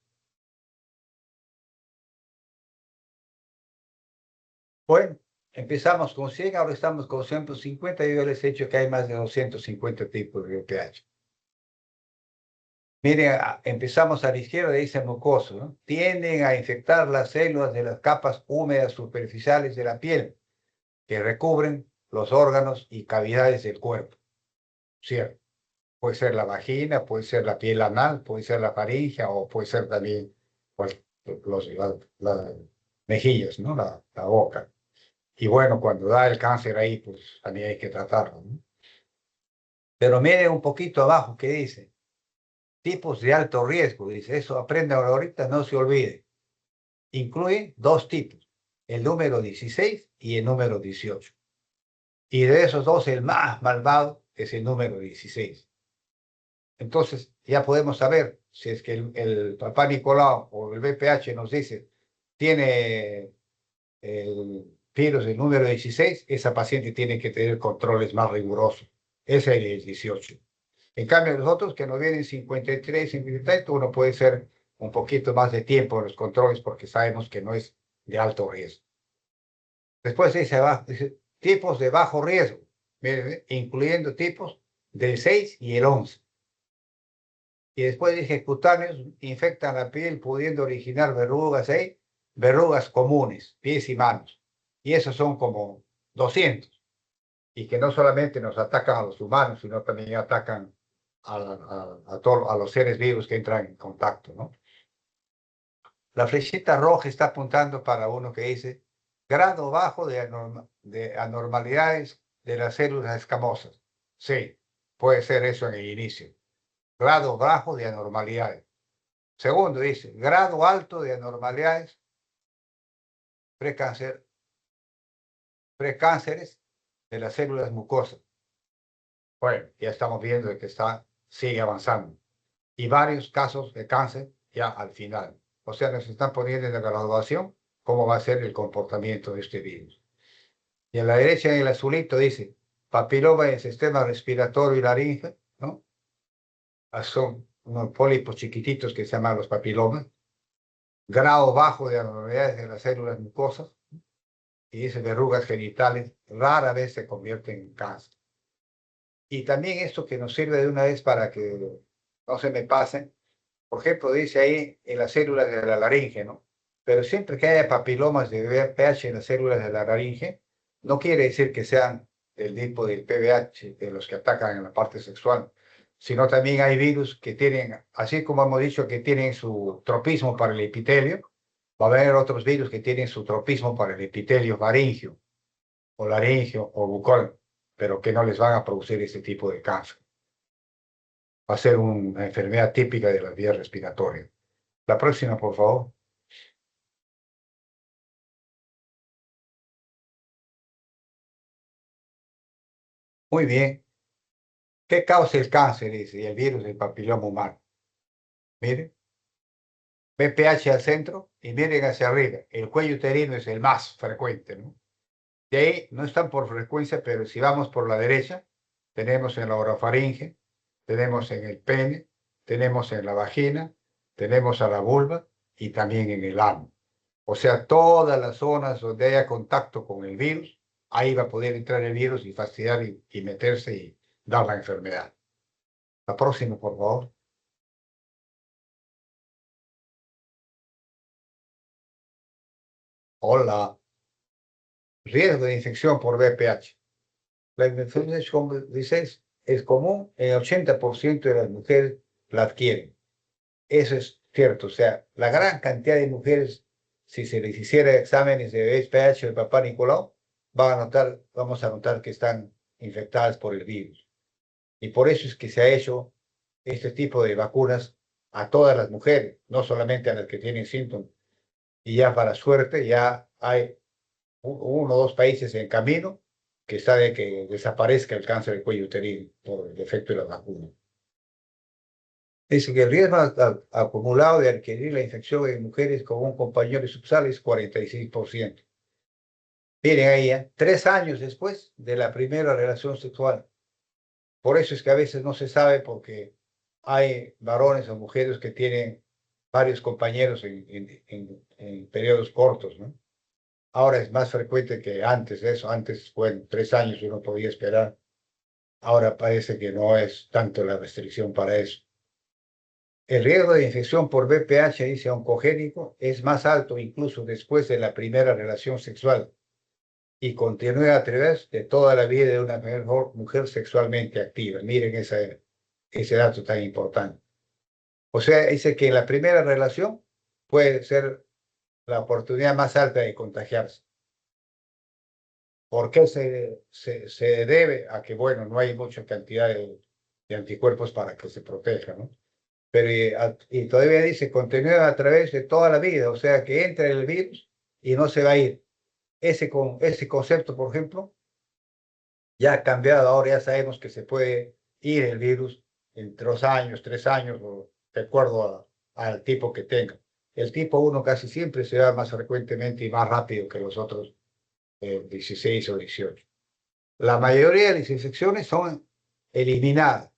Bueno, empezamos con 100, ahora estamos con 150 y yo les he dicho que hay más de 250 tipos de VPH. Miren, empezamos a la izquierda, dice mucoso, ¿no? Tienden a infectar las células de las capas húmedas superficiales de la piel que recubren los órganos y cavidades del cuerpo. ¿Cierto? Puede ser la vagina, puede ser la piel anal, puede ser la faringe o puede ser también pues, las mejillas, ¿no? La boca. Y bueno, cuando da el cáncer ahí, pues también hay que tratarlo, ¿no? Pero miren un poquito abajo que dice, tipos de alto riesgo, dice, eso aprendan ahorita, no se olvide. Incluye dos tipos, el número 16 y el número 18. Y de esos dos, el más malvado es el número 16. Entonces, ya podemos saber si es que el papá Nicolau o el VPH nos dice, tiene el virus del número 16, esa paciente tiene que tener controles más rigurosos. Ese es el 18. En cambio, los otros que nos vienen 53, 53, uno puede ser un poquito más de tiempo en los controles porque sabemos que no es de alto riesgo. Después dice tipos de bajo riesgo, incluyendo tipos del 6 y el 11. Y después dice cutáneos infectan la piel pudiendo originar verrugas, verrugas comunes, pies y manos. Y esos son como 200. Y que no solamente nos atacan a los humanos, sino también atacan a los seres vivos que entran en contacto, ¿no? La flechita roja está apuntando para uno que dice grado bajo de anormalidades de las células escamosas. Sí, puede ser eso en el inicio. Grado bajo de anormalidades. Segundo, dice grado alto de anormalidades precánceres de las células mucosas. Bueno, ya estamos viendo que sigue avanzando. Y varios casos de cáncer ya al final. O sea, nos están poniendo en la graduación cómo va a ser el comportamiento de este virus. Y a la derecha en el azulito dice papiloma del sistema respiratorio y laringe, ¿no? Son unos pólipos chiquititos que se llaman los papilomas. Grado bajo de anormalidades de las células mucosas. Y dice verrugas genitales rara vez se convierten en cáncer. Y también esto que nos sirve de una vez para que no se me pasen. Por ejemplo, dice ahí en las células de la laringe, ¿no? Pero siempre que haya papilomas de VPH en las células de la laringe, no quiere decir que sean del tipo del PVH, de los que atacan en la parte sexual, sino también hay virus que tienen, así como hemos dicho que tienen su tropismo para el epitelio, va a haber otros virus que tienen su tropismo para el epitelio faríngeo, o laringio, o bucol, pero que no les van a producir ese tipo de cáncer. Va a ser una enfermedad típica de las vías respiratorias. La próxima, por favor. Muy bien. ¿Qué causa el cáncer? Dice, y el virus del papiloma humano. Miren, BPH al centro y miren hacia arriba. El cuello uterino es el más frecuente, ¿no? De ahí no están por frecuencia, pero si vamos por la derecha, tenemos en la orofaringe, tenemos en el pene, tenemos en la vagina, tenemos a la vulva y también en el ano. O sea, todas las zonas donde haya contacto con el virus, ahí va a poder entrar el virus y fastidiar y meterse y dar la enfermedad. La próxima, por favor. Hola. Riesgo de infección por VPH. La infección, como dices, es común en el 80% de las mujeres la adquieren. Eso es cierto. O sea, la gran cantidad de mujeres, si se les hiciera exámenes de VPH o de Papá Nicolau, vamos a notar que están infectadas por el virus. Y por eso es que se ha hecho este tipo de vacunas a todas las mujeres, no solamente a las que tienen síntomas. Y ya para suerte, ya hay uno o dos países en camino que sabe que desaparezca el cáncer del cuello uterino por el efecto de la vacuna. Dice que el riesgo acumulado de adquirir la infección en mujeres con un compañero sexual es 46%. Miren ahí, 3 años después de la primera relación sexual. Por eso es que a veces no se sabe porque hay varones o mujeres que tienen varios compañeros en periodos cortos, ¿no? Ahora es más frecuente que antes de eso. Antes, bueno, 3 años uno podía esperar. Ahora parece que no es tanto la restricción para eso. El riesgo de infección por VPH, dice oncogénico, es más alto incluso después de la primera relación sexual y continúa a través de toda la vida de una mujer sexualmente activa. Miren ese dato tan importante. O sea, dice que en la primera relación puede ser la oportunidad más alta de contagiarse. ¿Por qué se debe a que, bueno, no hay mucha cantidad de anticuerpos para que se proteja, ¿no? Pero y todavía dice, continúa a través de toda la vida, o sea, que entra el virus y no se va a ir. Ese concepto, por ejemplo, ya ha cambiado. Ahora ya sabemos que se puede ir el virus en 2 años, 3 años, o de acuerdo al tipo que tenga. El tipo 1 casi siempre se da más frecuentemente y más rápido que los otros 16 o 18. La mayoría de las infecciones son eliminadas,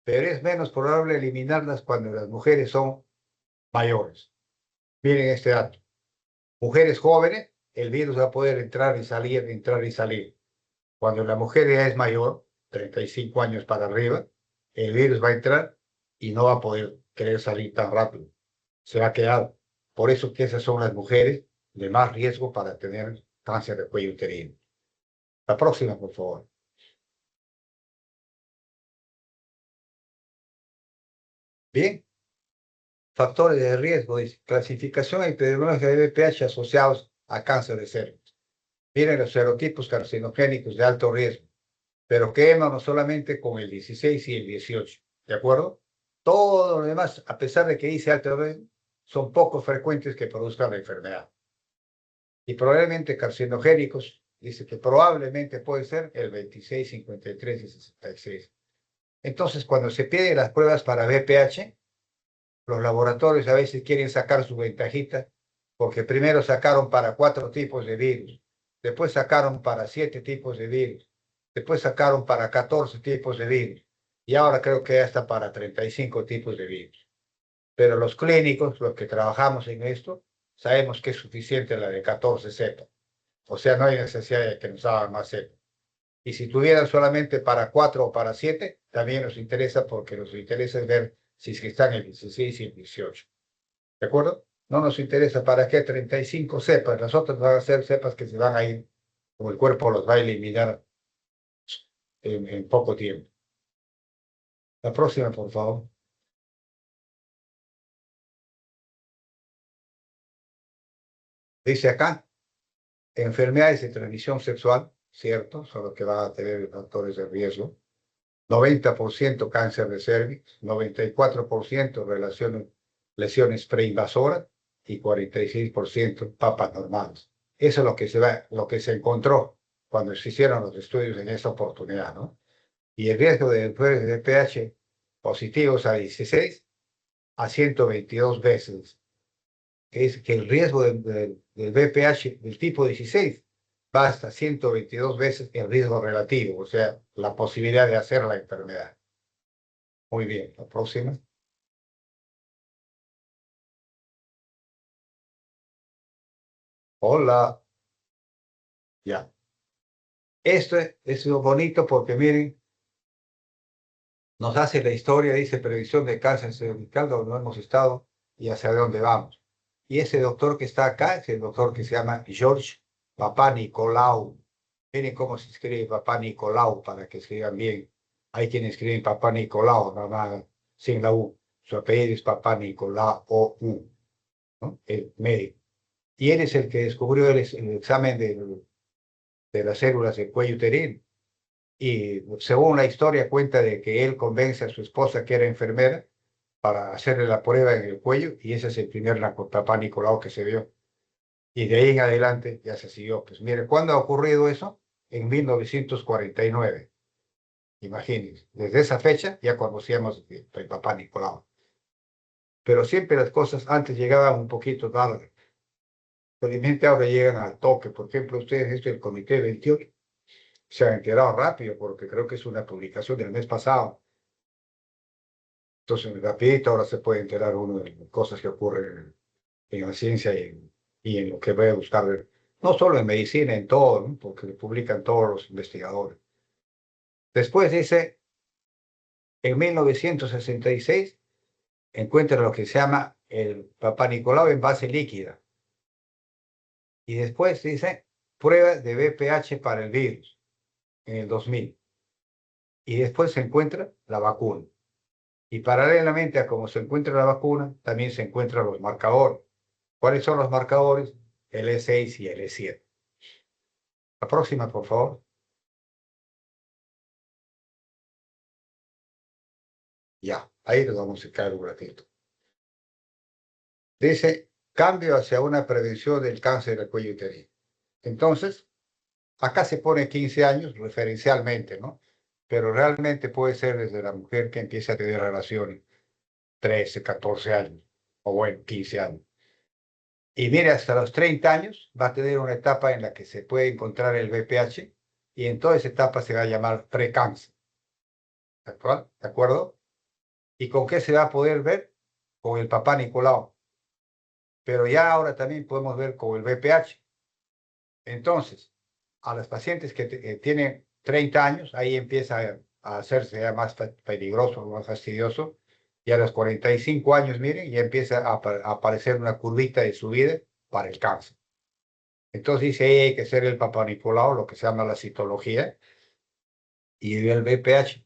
pero es menos probable eliminarlas cuando las mujeres son mayores. Miren este dato. Mujeres jóvenes, el virus va a poder entrar y salir, entrar y salir. Cuando la mujer ya es mayor, 35 años para arriba, el virus va a entrar y no va a poder querer salir tan rápido. Se va a quedar. Por eso que esas son las mujeres de más riesgo para tener cáncer de cuello uterino. La próxima, por favor. Bien. Factores de riesgo, dice, clasificación epidemiológica de VPH asociados a cáncer de cervix. Miren los serotipos carcinogénicos de alto riesgo, pero quedémonos solamente con el 16 y el 18, ¿de acuerdo? Todo lo demás, a pesar de que dice alto riesgo, son poco frecuentes que produzcan la enfermedad. Y probablemente carcinogénicos, dice que probablemente puede ser el 26, 53 y 66. Entonces, cuando se piden las pruebas para VPH, los laboratorios a veces quieren sacar su ventajita porque primero sacaron para 4 tipos de virus, después sacaron para 7 tipos de virus, después sacaron para 14 tipos de virus y ahora creo que ya está para 35 tipos de virus. Pero los clínicos, los que trabajamos en esto, sabemos que es suficiente la de 14 cepas. O sea, no hay necesidad de que nos hagan más cepas. Y si tuvieran solamente para 4 o para 7, también nos interesa porque nos interesa ver si es que están el 16 y el 18. ¿De acuerdo? No nos interesa para qué 35 cepas. Las otras van a ser cepas que se van a ir, como el cuerpo los va a eliminar en poco tiempo. La próxima, por favor. Dice acá, enfermedades de transmisión sexual, cierto, son los que van a tener factores de riesgo. 90% cáncer de cervix, 94% lesiones preinvasoras y 46% papas normales. Eso es lo que se encontró cuando se hicieron los estudios en esta oportunidad, ¿no? Y el riesgo de pH positivos a 16 a 122 veces. Es que el riesgo del VPH del tipo 16 va hasta 122 veces el riesgo relativo, o sea, la posibilidad de hacer la enfermedad. Muy bien, la próxima. Hola. Ya. Esto es lo bonito porque miren, nos hace la historia, dice previsión de cáncer cervical, donde hemos estado y hacia dónde vamos. Y ese doctor que está acá es el doctor que se llama George Papanicolaou. Miren cómo se escribe Papanicolaou para que escriban bien. Hay quienes escriben Papanicolaou, nada más sin la U. Su apellido es Papanicolaou, ¿no? El médico. Y él es el que descubrió el examen de las células del cuello uterino. Y según la historia cuenta de que él convence a su esposa que era enfermera para hacerle la prueba en el cuello y ese es el primer Papá Nicolau que se vio. Y de ahí en adelante ya se siguió. Pues mire, ¿cuándo ha ocurrido eso? En 1949. Imagínense, desde esa fecha ya conocíamos el Papá Nicolau. Pero siempre las cosas antes llegaban un poquito tarde. Felizmente ahora llegan al toque. Por ejemplo, ustedes, esto del Comité 28, se han enterado rápido porque creo que es una publicación del mes pasado. Entonces, rapidito ahora se puede enterar uno de cosas que ocurren en la ciencia y en lo que voy a buscar, no solo en medicina, en todo, ¿no? Porque lo publican todos los investigadores. Después dice, en 1966, encuentra lo que se llama el Papá Nicolau en base líquida. Y después dice, prueba de VPH para el virus, en el 2000. Y después se encuentra la vacuna. Y paralelamente a cómo se encuentra la vacuna, también se encuentran los marcadores. ¿Cuáles son los marcadores? El E6 y el E7. La próxima, por favor. Ya, ahí nos vamos a quedar un ratito. Dice, cambio hacia una prevención del cáncer del cuello uterino. Entonces, acá se pone 15 años referencialmente, ¿no? Pero realmente puede ser desde la mujer que empieza a tener relaciones, 13, 14 años, o bueno, 15 años. Y mire, hasta los 30 años va a tener una etapa en la que se puede encontrar el VPH y en toda esa etapa se va a llamar precáncer. ¿De acuerdo? ¿Y con qué se va a poder ver? Con el Papá Nicolau. Pero ya ahora también podemos ver con el VPH. Entonces, a los pacientes que tienen 30 años, ahí empieza a hacerse ya más peligroso, más fastidioso. Y a los 45 años, miren, ya empieza a aparecer una curvita de subida para el cáncer. Entonces dice, ahí hay que hacer el Papá Nicolau, lo que se llama la citología, y el VPH,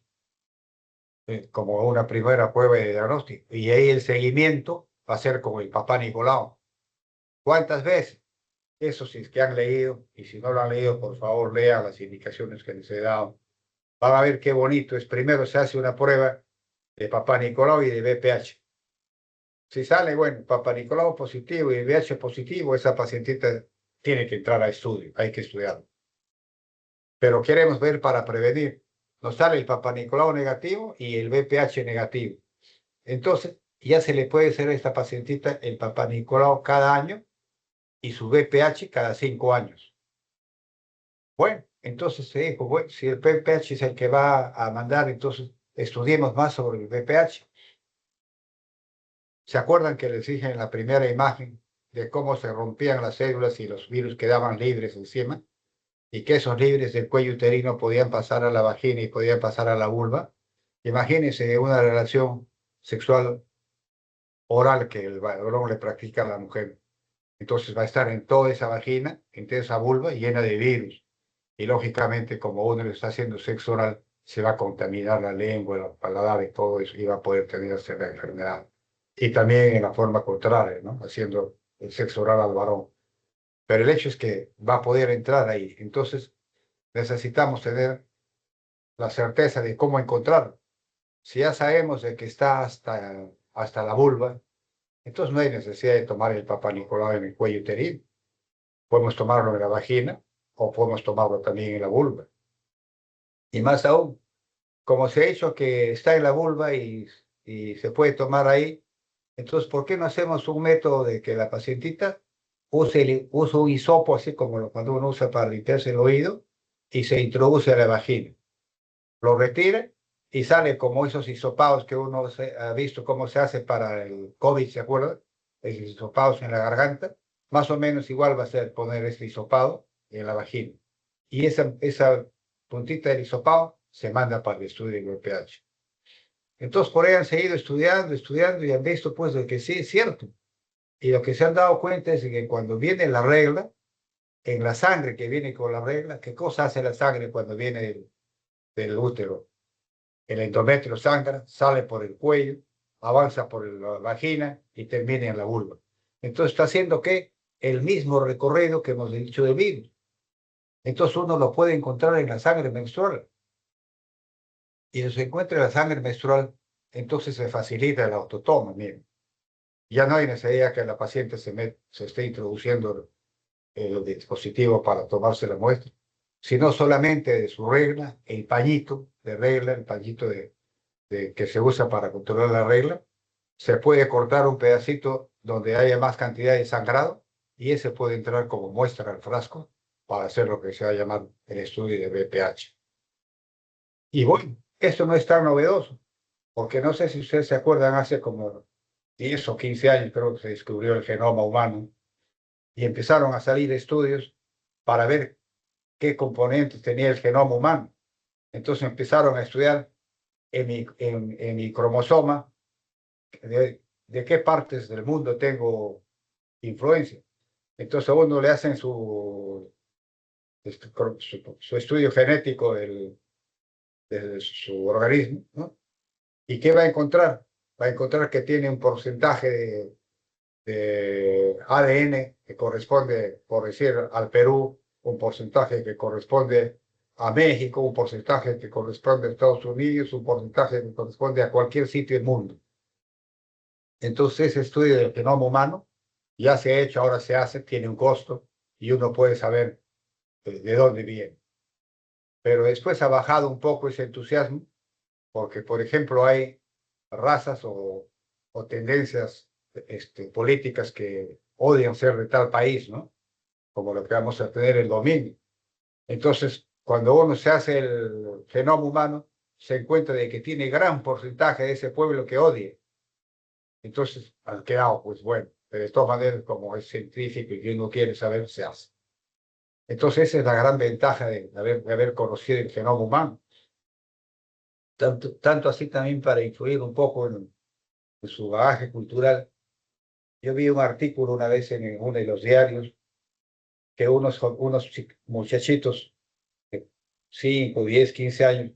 como una primera prueba de diagnóstico. Y ahí el seguimiento va a ser como el Papá Nicolau. ¿Cuántas veces? Eso si es que han leído, y si no lo han leído, por favor, lean las indicaciones que les he dado. Van a ver qué bonito es. Primero se hace una prueba de Papá Nicolau y de VPH. Si sale, bueno, Papá Nicolau positivo y VPH positivo, esa pacientita tiene que entrar a estudio, hay que estudiarlo. Pero queremos ver para prevenir. Nos sale el Papá Nicolau negativo y el VPH negativo. Entonces, ya se le puede hacer a esta pacientita el Papá Nicolau cada año y su VPH cada 5 años. Bueno, entonces se dijo, bueno, si el VPH es el que va a mandar, entonces estudiemos más sobre el VPH. ¿Se acuerdan que les dije en la primera imagen de cómo se rompían las células y los virus quedaban libres encima? Y que esos libres del cuello uterino podían pasar a la vagina y podían pasar a la vulva. Imagínense una relación sexual oral que el varón le practica a la mujer. Entonces va a estar en toda esa vagina, en toda esa vulva llena de virus. Y lógicamente, como uno le está haciendo sexo oral, se va a contaminar la lengua, el paladar y todo eso, y va a poder tener la enfermedad. Y también en la forma contraria, ¿no? Haciendo el sexo oral al varón. Pero el hecho es que va a poder entrar ahí. Entonces, necesitamos tener la certeza de cómo encontrarlo. Si ya sabemos de que está hasta la vulva, entonces no hay necesidad de tomar el Papa Nicolau en el cuello uterino. Podemos tomarlo en la vagina o podemos tomarlo también en la vulva. Y más aún, como se ha dicho que está en la vulva y se puede tomar ahí, entonces, ¿por qué no hacemos un método de que la pacientita use un hisopo, así como cuando uno usa para limpiarse el oído, y se introduce a la vagina? Lo retira y sale como esos hisopados que uno ha visto cómo se hace para el COVID, ¿se acuerda? Esos hisopados en la garganta. Más o menos igual va a ser poner este hisopado en la vagina. Y esa puntita del hisopado se manda para el estudio del VPH. Entonces, por ahí han seguido estudiando y han visto pues de que sí es cierto. Y lo que se han dado cuenta es que cuando viene la regla, en la sangre que viene con la regla, ¿qué cosa hace la sangre cuando viene del útero? El endometrio sangra, sale por el cuello, avanza por la vagina y termina en la vulva. Entonces está haciendo que el mismo recorrido que hemos dicho del virus. Entonces uno lo puede encontrar en la sangre menstrual. Y si se encuentra en la sangre menstrual, entonces se facilita el autotoma, miren. Ya no hay necesidad que la paciente se esté introduciendo el dispositivo para tomarse la muestra, sino solamente de su regla, el pañito de regla, el pañito que se usa para controlar la regla. Se puede cortar un pedacito donde haya más cantidad de sangrado y ese puede entrar como muestra al frasco para hacer lo que se va a llamar el estudio de BPH. Y bueno, esto no es tan novedoso, porque no sé si ustedes se acuerdan, hace como 10 o 15 años creo que se descubrió el genoma humano y empezaron a salir estudios para ver qué componentes tenía el genoma humano. Entonces empezaron a estudiar en mi cromosoma de qué partes del mundo tengo influencia. Entonces a uno le hacen su estudio genético de su organismo, ¿no? ¿Y qué va a encontrar? Va a encontrar que tiene un porcentaje de ADN que corresponde, por decir, al Perú, un porcentaje que corresponde a México, un porcentaje que corresponde a Estados Unidos, un porcentaje que corresponde a cualquier sitio del mundo. Entonces, ese estudio del genoma humano ya se ha hecho, ahora se hace, tiene un costo y uno puede saber de dónde viene. Pero después ha bajado un poco ese entusiasmo porque, por ejemplo, hay razas o tendencias políticas que odian ser de tal país, ¿no? Como lo que vamos a tener el domingo. Entonces, cuando uno se hace el genoma humano, se encuentra de que tiene gran porcentaje de ese pueblo que odia. Entonces, han quedado, pues bueno, pero de todas maneras, como es científico y que uno quiere saber, se hace. Entonces, esa es la gran ventaja de haber conocido el genoma humano. Tanto así también para influir un poco en su bagaje cultural. Yo vi un artículo una vez en uno de los diarios que unos muchachitos de 5, 10, 15 años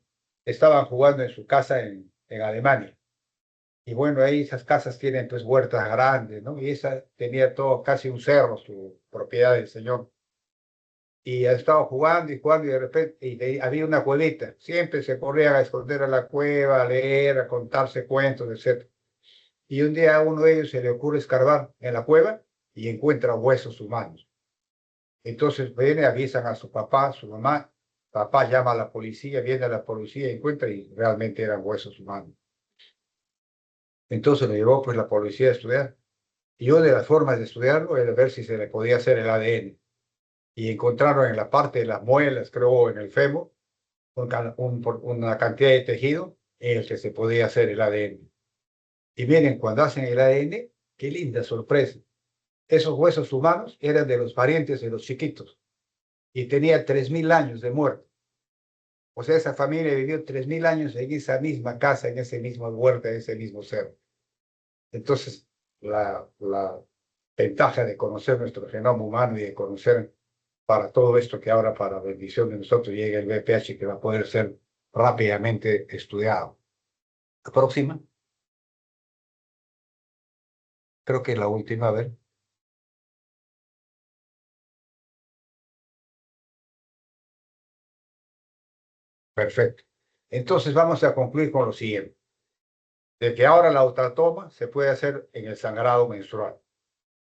estaban jugando en su casa en Alemania. Y bueno, ahí esas casas tienen pues huertas grandes, ¿no? Y esa tenía todo, casi un cerro, su propiedad del señor. Y estaba jugando y jugando y de repente había una cuevita. Siempre se corrían a esconder a la cueva, a leer, a contarse cuentos, etc. Y un día a uno de ellos se le ocurre escarbar en la cueva y encuentra huesos humanos. Entonces viene, avisan a su papá, a su mamá, papá llama a la policía, viene a la policía, encuentra y realmente eran huesos humanos. Entonces lo llevó pues la policía a estudiar. Y una de las formas de estudiarlo era ver si se le podía hacer el ADN. Y encontraron en la parte de las muelas, creo, en el fémur, una cantidad de tejido en el que se podía hacer el ADN. Y miren, cuando hacen el ADN, qué linda sorpresa. Esos huesos humanos eran de los parientes de los chiquitos y tenía 3.000 años de muerte. O sea, esa familia vivió 3.000 años en esa misma casa, en ese mismo huerta, en ese mismo cerro. Entonces, la ventaja de conocer nuestro genoma humano y de conocer para todo esto que ahora, para bendición de nosotros, llega el VPH que va a poder ser rápidamente estudiado. La próxima. Creo que es la última, a ver. Perfecto. Entonces vamos a concluir con lo siguiente, de que ahora la ultratoma se puede hacer en el sangrado menstrual,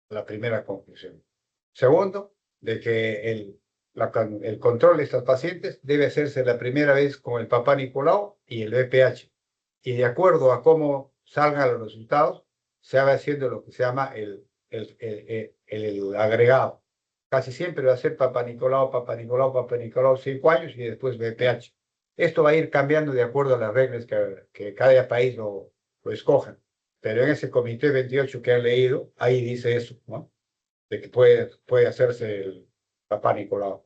la primera conclusión. Segundo, de que el control de estos pacientes debe hacerse la primera vez con el Papá Nicolau y el VPH. Y de acuerdo a cómo salgan los resultados, se va haciendo lo que se llama el agregado. Casi siempre va a ser Papá Nicolau, 5 años y después VPH. Esto va a ir cambiando de acuerdo a las reglas que cada país lo escojan. Pero en ese comité 28 que han leído, ahí dice eso, ¿no? De que puede hacerse el Papá Nicolau.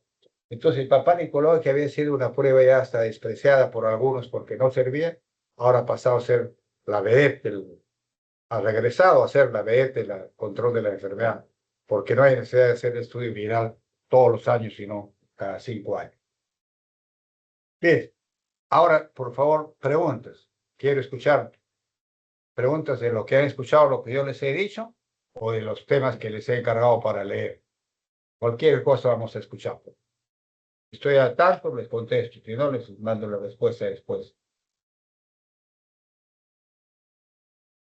Entonces, el Papá Nicolau, que había sido una prueba ya hasta despreciada por algunos porque no servía, ahora ha pasado a ser la vedette, ha regresado a ser la vedette del control de la enfermedad, porque no hay necesidad de hacer estudio viral todos los años, sino cada 5 años. Bien, ahora, por favor, preguntas. Quiero escuchar preguntas de lo que han escuchado, lo que yo les he dicho, o de los temas que les he encargado para leer. Cualquier cosa vamos a escuchar. Estoy al tanto, les contesto. Si no, les mando la respuesta después.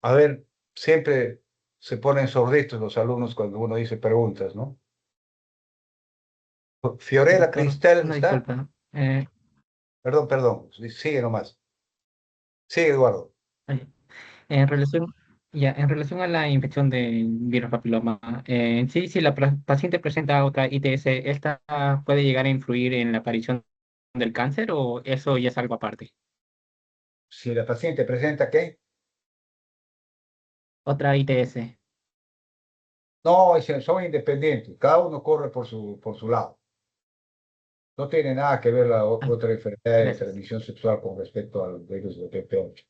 A ver, siempre se ponen sorditos los alumnos cuando uno dice preguntas, ¿no? Fiorella Doctor, Cristel, una ¿está? disculpa. Perdón. Sigue nomás. Sigue, Eduardo. Ay, En relación, en relación a la infección del virus papiloma, en sí, si la paciente presenta otra ITS, ¿esta puede llegar a influir en la aparición del cáncer o eso ya es algo aparte? Si la paciente presenta, ¿qué? Otra ITS. No, son independientes. Cada uno corre por su lado. No tiene nada que ver la Ay, otra enfermedad de gracias. transmisión sexual con respecto al virus de PP8.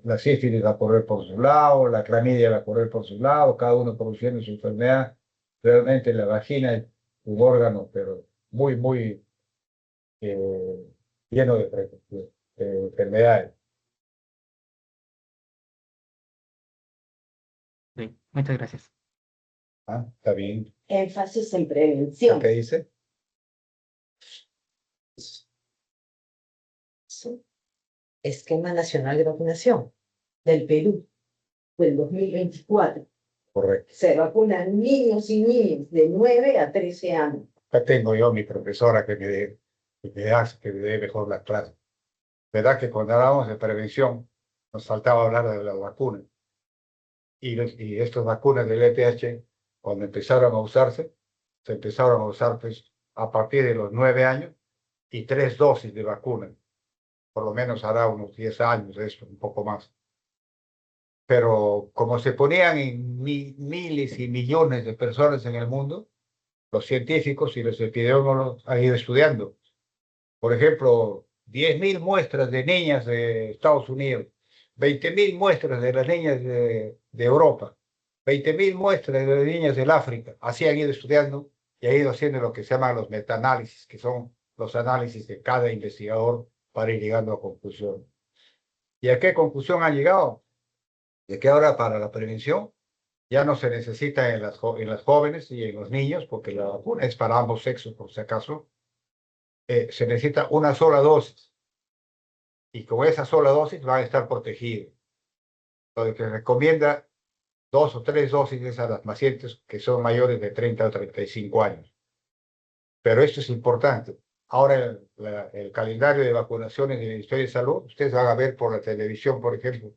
La sífilis va a correr por su lado, la clamidia va a correr por su lado, cada uno produciendo su enfermedad. Realmente la vagina es un órgano, pero muy eh, lleno de enfermedades. Sí, muchas gracias. ¿Ah? Está bien. Énfasis en ¿Qué prevención. dice? Esquema Nacional de Vacunación del Perú del 2024. Correcto. Se vacunan niños y niñas de 9 a 13 años. Acá tengo yo mi profesora que me dé mejor la clase. ¿Verdad que cuando hablábamos de prevención nos faltaba hablar de las vacunas? Y estas vacunas del EPH, cuando empezaron a usarse, se empezaron a usar pues, a partir de los 9 años y 3 dosis de vacuna. Por lo menos hará unos 10 años de esto, un poco más. Pero como se ponían en miles y millones de personas en el mundo, los científicos y los epidemiólogos han ido estudiando. Por ejemplo, 10.000 muestras de niñas de Estados Unidos, 20.000 muestras de las niñas de Europa, 20.000 muestras de las niñas del África. Así han ido estudiando y han ido haciendo lo que se llaman los metaanálisis, que son los análisis de cada investigador para ir llegando a conclusiones. ¿Y a qué conclusión han llegado? De que ahora para la prevención ya no se necesita en las jóvenes y en los niños, porque la vacuna es para ambos sexos, por si acaso, se necesita una sola dosis. Y con esa sola dosis van a estar protegidos. Lo que recomienda 2 o 3 dosis a las pacientes que son mayores de 30 o 35 años. Pero esto es importante. Ahora el calendario de vacunaciones del Ministerio de Salud, ustedes van a ver por la televisión, por ejemplo,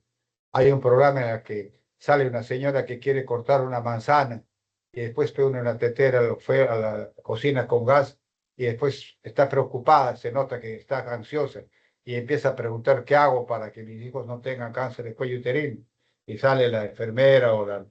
hay un programa en el que sale una señora que quiere cortar una manzana y después pone una tetera a la cocina con gas y después está preocupada, se nota que está ansiosa y empieza a preguntar qué hago para que mis hijos no tengan cáncer de cuello uterino. Y sale la enfermera o la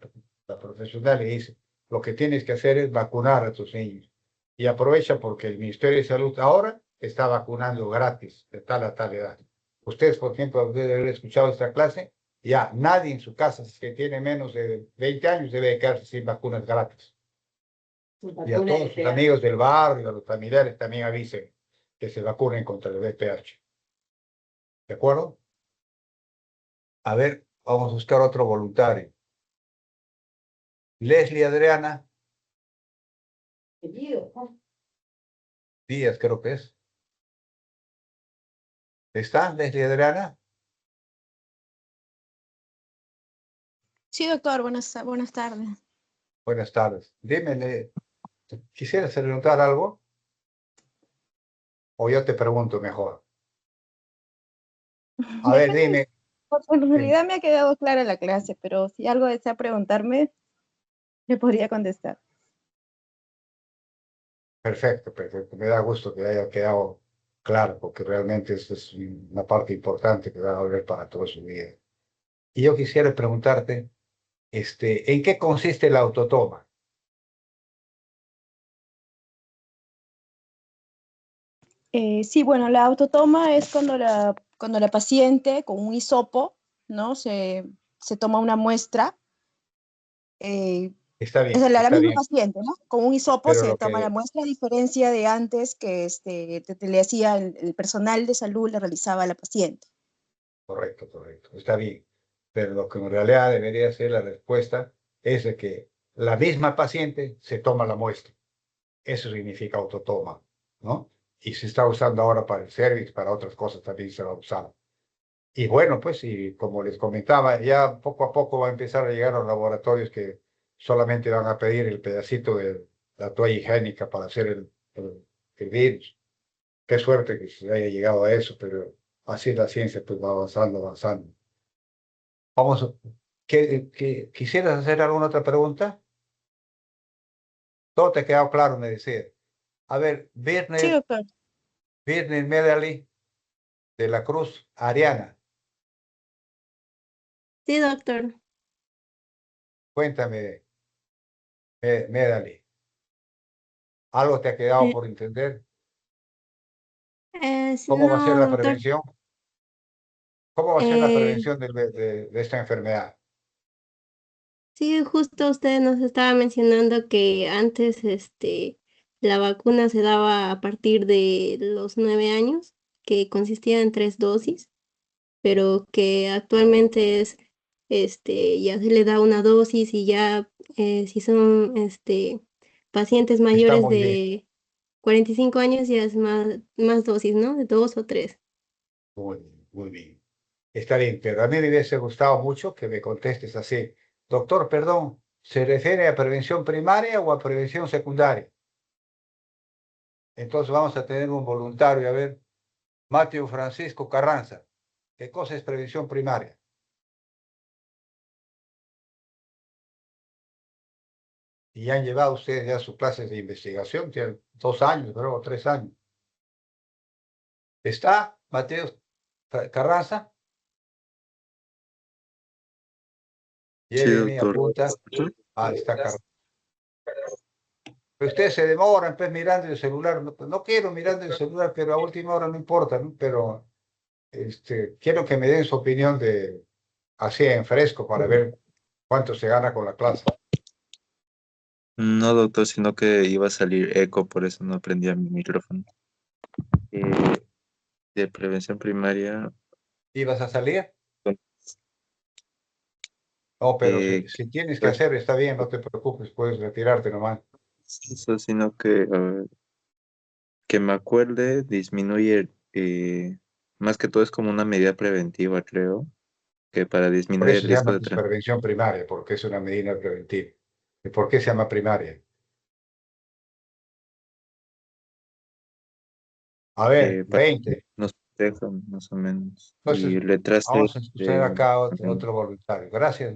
profesional y dice, lo que tienes que hacer es vacunar a tus niños. Y aprovecha porque el Ministerio de Salud ahora está vacunando gratis de tal a tal edad. Ustedes, por ejemplo, deben haber escuchado esta clase. Ya nadie en su casa que tiene menos de 20 años debe quedarse sin vacunas gratis. Y a todos sus amigos del barrio, a los familiares también avisen que se vacunen contra el VPH. ¿De acuerdo? A ver, vamos a buscar otro voluntario. Leslie Adriana Díaz, creo que es. ¿Está, Leslie Adriana? Sí, doctor, buenas tardes. Buenas tardes. Dime, ¿quisieras preguntar algo? O yo te pregunto mejor. A ver, dime. En realidad me ha quedado clara la clase, pero si algo desea preguntarme, le podría contestar. Perfecto, perfecto. Me da gusto que haya quedado claro, porque realmente esto es una parte importante que va a haber para toda su vida. Y yo quisiera preguntarte, ¿en qué consiste la autotoma? Sí, bueno, la autotoma es cuando la paciente con un hisopo, ¿no? Se toma una muestra, Está es bien, la está misma bien, paciente, ¿no? Con un hisopo pero se lo toma la que... muestra, a diferencia de antes que le hacía el personal de salud, le realizaba a la paciente. Correcto, correcto, está bien. Pero lo que en realidad debería ser la respuesta es de que la misma paciente se toma la muestra. Eso significa autotoma, ¿no? Y se está usando ahora para el service, para otras cosas también se va a usar. Y bueno, pues, y como les comentaba, ya poco a poco va a empezar a llegar a los laboratorios que solamente van a pedir el pedacito de la toalla higiénica para hacer el virus. Qué suerte que se haya llegado a eso, pero así la ciencia pues va avanzando, avanzando. Vamos, ¿quisieras hacer alguna otra pregunta? Todo te ha quedado claro, me decía. A ver, Sí, doctor. Birner Medali de la Cruz, Ariana, Sí, doctor. cuéntame, Medali, ¿algo te ha quedado Eh, por entender? sí, ¿Cómo va a ser no, la doctor. prevención? ¿Cómo va a ser la Eh, prevención de esta enfermedad? sí, justo usted nos estaba mencionando que antes, la vacuna se daba a partir de los 9 años, que consistía en 3 dosis, pero que actualmente ya se le da una dosis y ya, si son, pacientes Está mayores muy bien, de 45 años, ya es más dosis, ¿no? De 2 o 3. muy bien, muy bien. Está bien, pero a mí me hubiese gustado mucho que me contestes así. Doctor, perdón, ¿se refiere a prevención primaria o a prevención secundaria? Entonces vamos a tener un voluntario, a ver, Mateo Francisco Carranza. ¿Qué cosa es prevención primaria? Y han llevado ustedes ya sus clases de investigación, tienen 2 años, creo, o 3 años. ¿Está Mateo Carranza? Sí, Jeremy doctor. apunta. Ah, está Carranza. Pero ustedes se demoran, pues, mirando el celular. No, no quiero mirando el celular, pero a última hora no importa, ¿no? Pero quiero que me den su opinión así en fresco para ver cuánto se gana con la clase. No, doctor, sino que iba a salir eco, por eso no prendía mi micrófono. De prevención primaria, ¿Ibas a salir? No, pero eh, si tienes que pues, hacer, está bien, no te preocupes, puedes retirarte nomás. eso, sino que me acuerde, disminuye, más que todo es como una medida preventiva, creo, que para Por disminuir el eso se riesgo llama de pues, prevención primaria, porque es una medida preventiva. ¿Y por qué se llama primaria? A ver, para 20. nos protejan, más o menos. Entonces, Y letra C, vamos a escuchar acá a otro, también. otro voluntario. Gracias,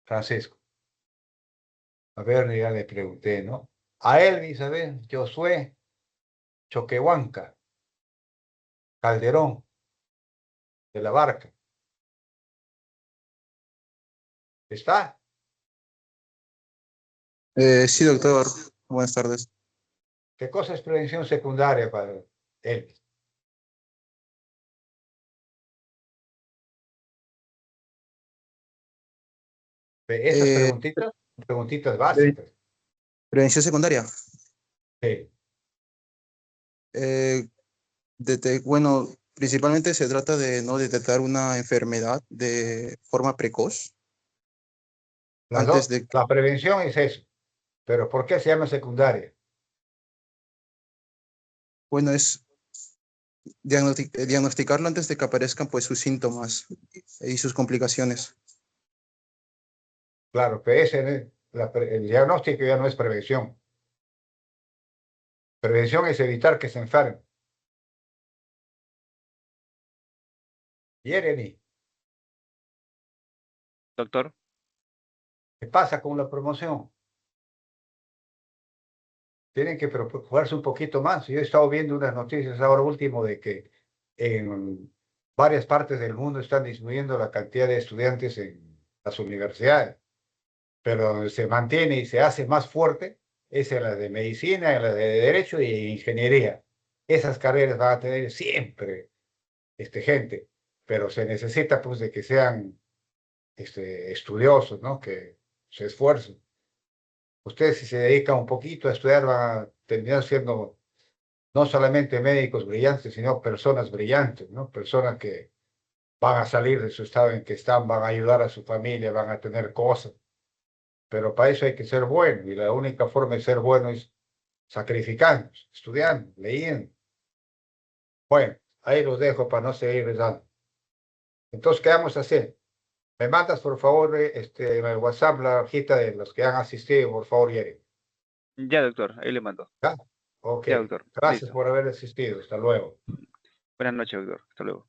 Francisco. A ver, ya le pregunté, ¿no? A Elvis, a ver, Josué, Choquehuanca, Calderón, de la Barca. ¿Está? Sí, doctor. Buenas tardes. ¿Qué cosa es prevención secundaria para Elvis? Esas Eh, preguntitas, preguntitas pre- básicas. prevención secundaria. Sí. Eh, bueno, principalmente se trata de no detectar una enfermedad de forma precoz antes de que, La prevención es eso. Pero ¿por qué se llama secundaria? bueno, es diagnosticarlo antes de que aparezcan pues sus síntomas y sus complicaciones. Claro, que el diagnóstico ya no es prevención. Prevención es evitar que se enfermen. Jeremy, Doctor. ¿qué pasa con la promoción? Tienen que preocuparse un poquito más. Yo he estado viendo unas noticias ahora último de que en varias partes del mundo están disminuyendo la cantidad de estudiantes en las universidades, pero donde se mantiene y se hace más fuerte es en las de medicina, en las de derecho y ingeniería. Esas carreras van a tener siempre gente, pero se necesita pues de que sean estudiosos, ¿no? Que se esfuercen. Ustedes si se dedican un poquito a estudiar van a terminar siendo no solamente médicos brillantes, sino personas brillantes, ¿no? Personas que van a salir de su estado en que están, van a ayudar a su familia, van a tener cosas. Pero para eso hay que ser bueno y la única forma de ser bueno es sacrificándose, estudiando, leyendo. Bueno, ahí los dejo para no seguir rezando. Entonces, ¿qué vamos a hacer? Me mandas, por favor, en el WhatsApp la hojita de los que han asistido, por favor, Yeri. Ya, doctor, ahí le mando. ¿Ya? Ok. Ya, doctor. Gracias Listo. por haber asistido. Hasta luego. Buenas noches, doctor. Hasta luego.